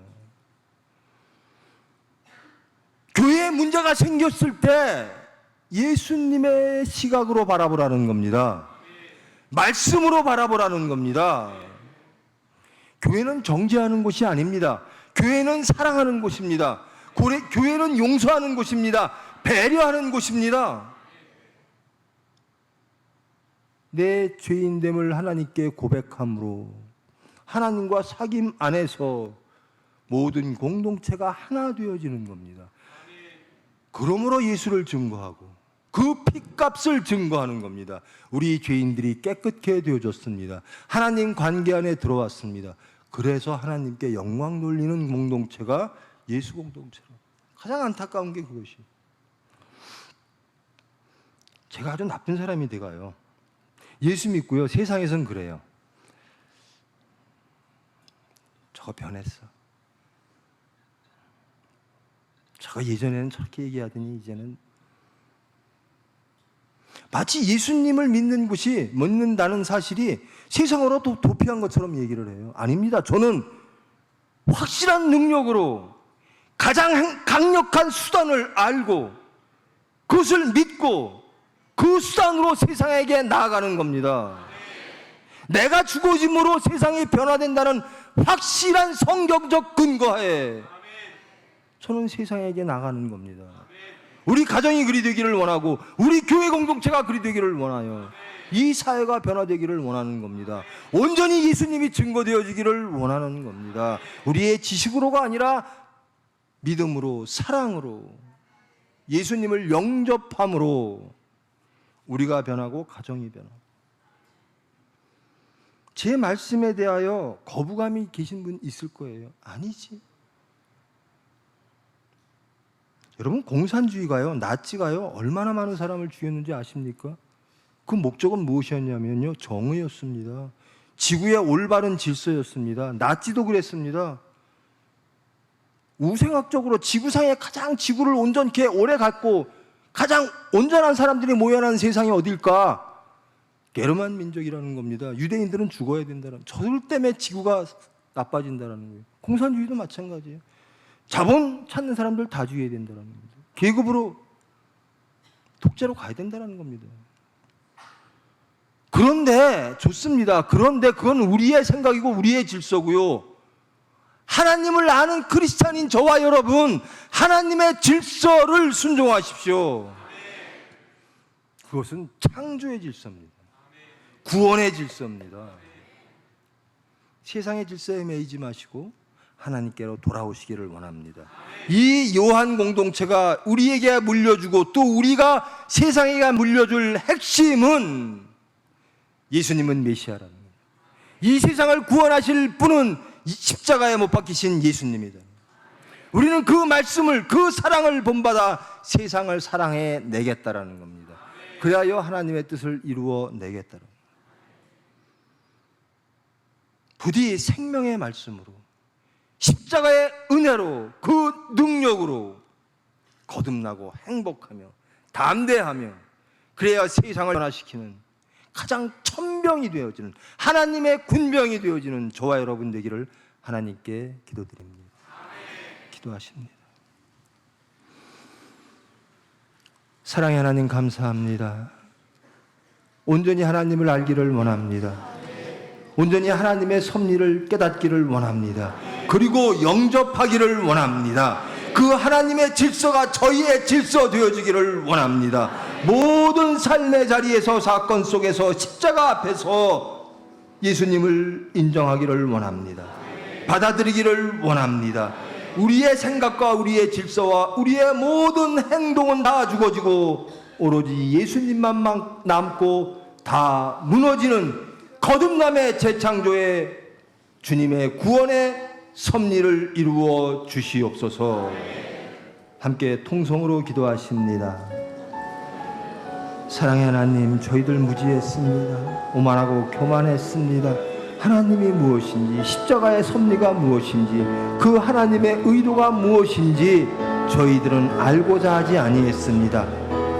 교회에 문제가 생겼을 때 예수님의 시각으로 바라보라는 겁니다. 말씀으로 바라보라는 겁니다. 교회는 정죄하는 곳이 아닙니다. 교회는 사랑하는 곳입니다. 교회는 용서하는 곳입니다. 배려하는 곳입니다. 내 죄인됨을 하나님께 고백함으로 하나님과 사귐 안에서 모든 공동체가 하나 되어지는 겁니다. 그러므로 예수를 증거하고 그 핏값을 증거하는 겁니다. 우리 죄인들이 깨끗게 되어졌습니다. 하나님 관계 안에 들어왔습니다. 그래서 하나님께 영광 돌리는 공동체가 예수 공동체로. 가장 안타까운 게 그것이. 제가 아주 나쁜 사람이 돼가요. 예수 믿고요. 세상에선 그래요. 저거 변했어. 저거 예전에는 저렇게 얘기하더니 이제는, 마치 예수님을 믿는 것이, 믿는다는 사실이 세상으로 또 도피한 것처럼 얘기를 해요. 아닙니다. 저는 확실한 능력으로 가장 강력한 수단을 알고 그것을 믿고 그 수단으로 세상에게 나아가는 겁니다. 내가 죽어짐으로 세상이 변화된다는 확실한 성경적 근거하에 저는 세상에게 나가는 겁니다. 우리 가정이 그리 되기를 원하고 우리 교회 공동체가 그리 되기를 원하여 이 사회가 변화되기를 원하는 겁니다. 온전히 예수님이 증거되어지기를 원하는 겁니다. 우리의 지식으로가 아니라 믿음으로, 사랑으로, 예수님을 영접함으로 우리가 변하고 가정이 변하고. 제 말씀에 대하여 거부감이 계신 분 있을 거예요. 아니지. 여러분, 공산주의가요, 나치가요, 얼마나 많은 사람을 죽였는지 아십니까? 그 목적은 무엇이었냐면요, 정의였습니다. 지구의 올바른 질서였습니다. 나치도 그랬습니다. 우생학적으로 지구상에 가장 지구를 온전케 오래 갖고 가장 온전한 사람들이 모여난 세상이 어딜까? 게르만 민족이라는 겁니다. 유대인들은 죽어야 된다는, 저들 때문에 지구가 나빠진다는 거예요. 공산주의도 마찬가지예요. 자본 찾는 사람들 다 죽여야 된다는 겁니다. 계급으로 독재로 가야 된다는 겁니다. 그런데 좋습니다. 그런데 그건 우리의 생각이고 우리의 질서고요. 하나님을 아는 크리스찬인 저와 여러분, 하나님의 질서를 순종하십시오. 그것은 창조의 질서입니다. 구원의 질서입니다. 세상의 질서에 매이지 마시고 하나님께로 돌아오시기를 원합니다. 이 요한 공동체가 우리에게 물려주고 또 우리가 세상에게 물려줄 핵심은 예수님은 메시아라는 거예요. 이 세상을 구원하실 분은 십자가에 못 박히신 예수님이다. 우리는 그 말씀을, 그 사랑을 본받아 세상을 사랑해 내겠다라는 겁니다. 그리하여 하나님의 뜻을 이루어 내겠다라는 겁니다. 부디 생명의 말씀으로, 십자가의 은혜로, 그 능력으로 거듭나고 행복하며 담대하며, 그래야 세상을 변화시키는 가장 천병이 되어지는, 하나님의 군병이 되어지는 저와 여러분 되기를 하나님께 기도드립니다. 기도하십니다. 사랑의 하나님 감사합니다. 온전히 하나님을 알기를 원합니다. 온전히 하나님의 섭리를 깨닫기를 원합니다. 그리고 영접하기를 원합니다. 그 하나님의 질서가 저희의 질서 되어지기를 원합니다. 모든 삶의 자리에서, 사건 속에서, 십자가 앞에서 예수님을 인정하기를 원합니다. 받아들이기를 원합니다. 우리의 생각과 우리의 질서와 우리의 모든 행동은 다 죽어지고 오로지 예수님만 남고 다 무너지는 거듭남의 재창조의 주님의 구원의 섭리를 이루어 주시옵소서. 함께 통성으로 기도하십니다. 사랑의 하나님, 저희들 무지했습니다. 오만하고 교만했습니다. 하나님이 무엇인지, 십자가의 섭리가 무엇인지, 그 하나님의 의도가 무엇인지 저희들은 알고자 하지 아니했습니다.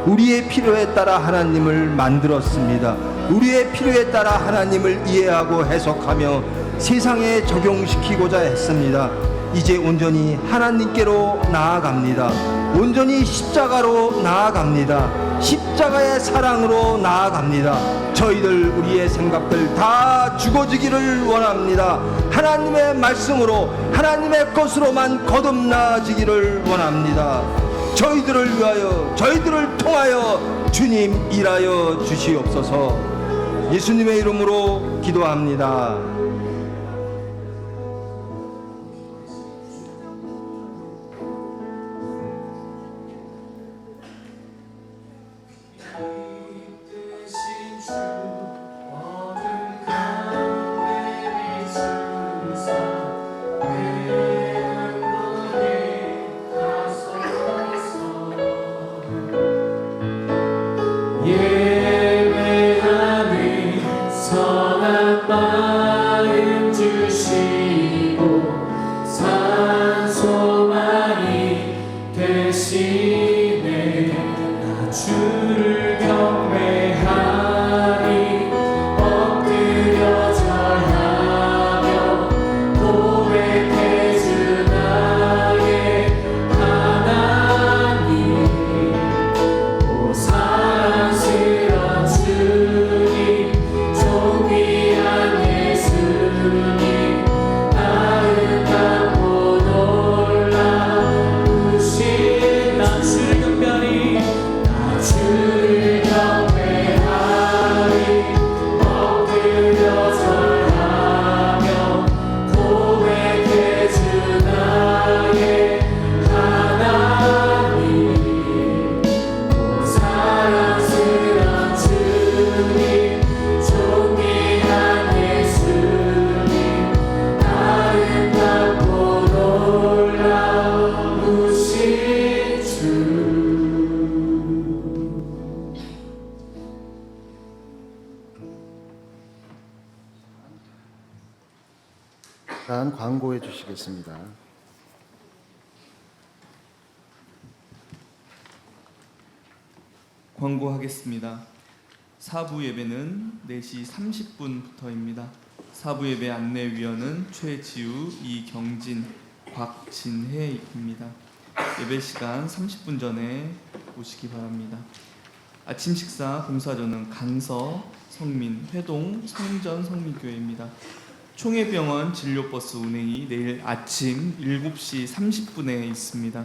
우리의 필요에 따라 하나님을 만들었습니다. 우리의 필요에 따라 하나님을 이해하고 해석하며 세상에 적용시키고자 했습니다. 이제 온전히 하나님께로 나아갑니다. 온전히 십자가로 나아갑니다. 십자가의 사랑으로 나아갑니다. 저희들 우리의 생각들 다 죽어지기를 원합니다. 하나님의 말씀으로, 하나님의 것으로만 거듭나지기를 원합니다. 저희들을 위하여, 저희들을 통하여 주님 일하여 주시옵소서. 예수님의 이름으로 기도합니다. 예배하는 선한 마음 주시고 산소만이 대신에 나 주를 경배하리. 엎드려 절하며 고백해 주 나의 하나님. 오 사랑스런 주님, 존귀한 예수님, 아름답고 놀라우신 나 주를 경배하리. 나 주를 경배하리. 엎드려 절하며 고백해 주 나의 하나님. 사랑스런 주님, 존귀한 예수님, 아름답고 놀라우신 주. 잠깐 광고해 주시겠습니다. 광고하겠습니다. 사부 예배는 4시 30분부터입니다. 사부 예배 안내위원은 최지우, 이경진, 곽진혜입니다. 예배 시간 30분 전에 오시기 바랍니다. 아침 식사 봉사전은 강서, 성민, 회동, 성전 성민교회입니다. 총회병원 진료버스 운행이 내일 아침 7시 30분에 있습니다.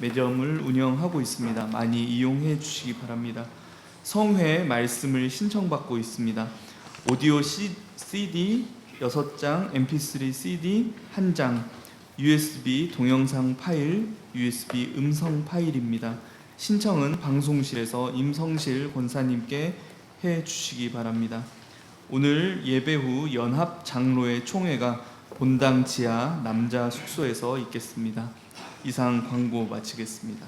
매점을 운영하고 있습니다. 많이 이용해 주시기 바랍니다. 성회 말씀을 신청받고 있습니다. 오디오 CD 6장, MP3 CD 1장, USB 동영상 파일, USB 음성 파일입니다. 신청은 방송실에서 임성실 권사님께 해 주시기 바랍니다. 오늘 예배 후 연합 장로회 총회가 본당 지하 남자 숙소에서 있겠습니다. 이상 광고 마치겠습니다.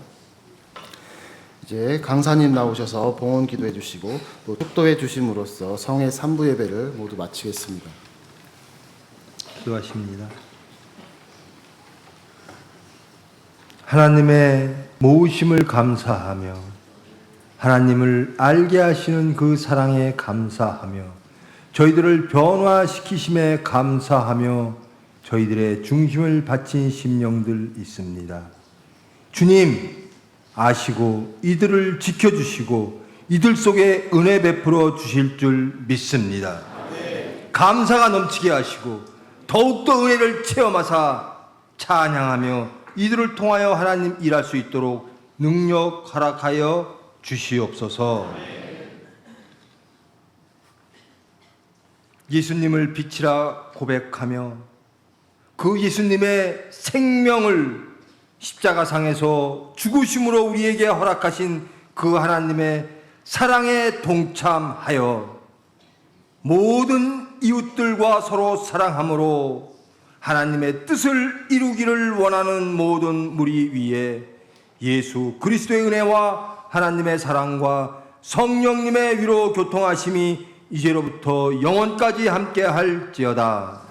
이제 강사님 나오셔서 봉헌 기도해 주시고 또 축도해 주심으로써 성회 3부 예배를 모두 마치겠습니다. 기도하십니다. 하나님의 모으심을 감사하며 하나님을 알게 하시는 그 사랑에 감사하며 저희들을 변화시키심에 감사하며 저희들의 중심을 바친 심령들 있습니다. 주님 아시고 이들을 지켜주시고 이들 속에 은혜 베풀어 주실 줄 믿습니다. 감사가 넘치게 하시고 더욱더 은혜를 체험하사 찬양하며 이들을 통하여 하나님 일할 수 있도록 능력 허락하여 주시옵소서. 예수님을 빛이라 고백하며 그 예수님의 생명을 십자가상에서 죽으심으로 우리에게 허락하신 그 하나님의 사랑에 동참하여 모든 이웃들과 서로 사랑함으로 하나님의 뜻을 이루기를 원하는 모든 무리 위에 예수 그리스도의 은혜와 하나님의 사랑과 성령님의 위로 교통하심이 이제로부터 영원까지 함께 할지어다.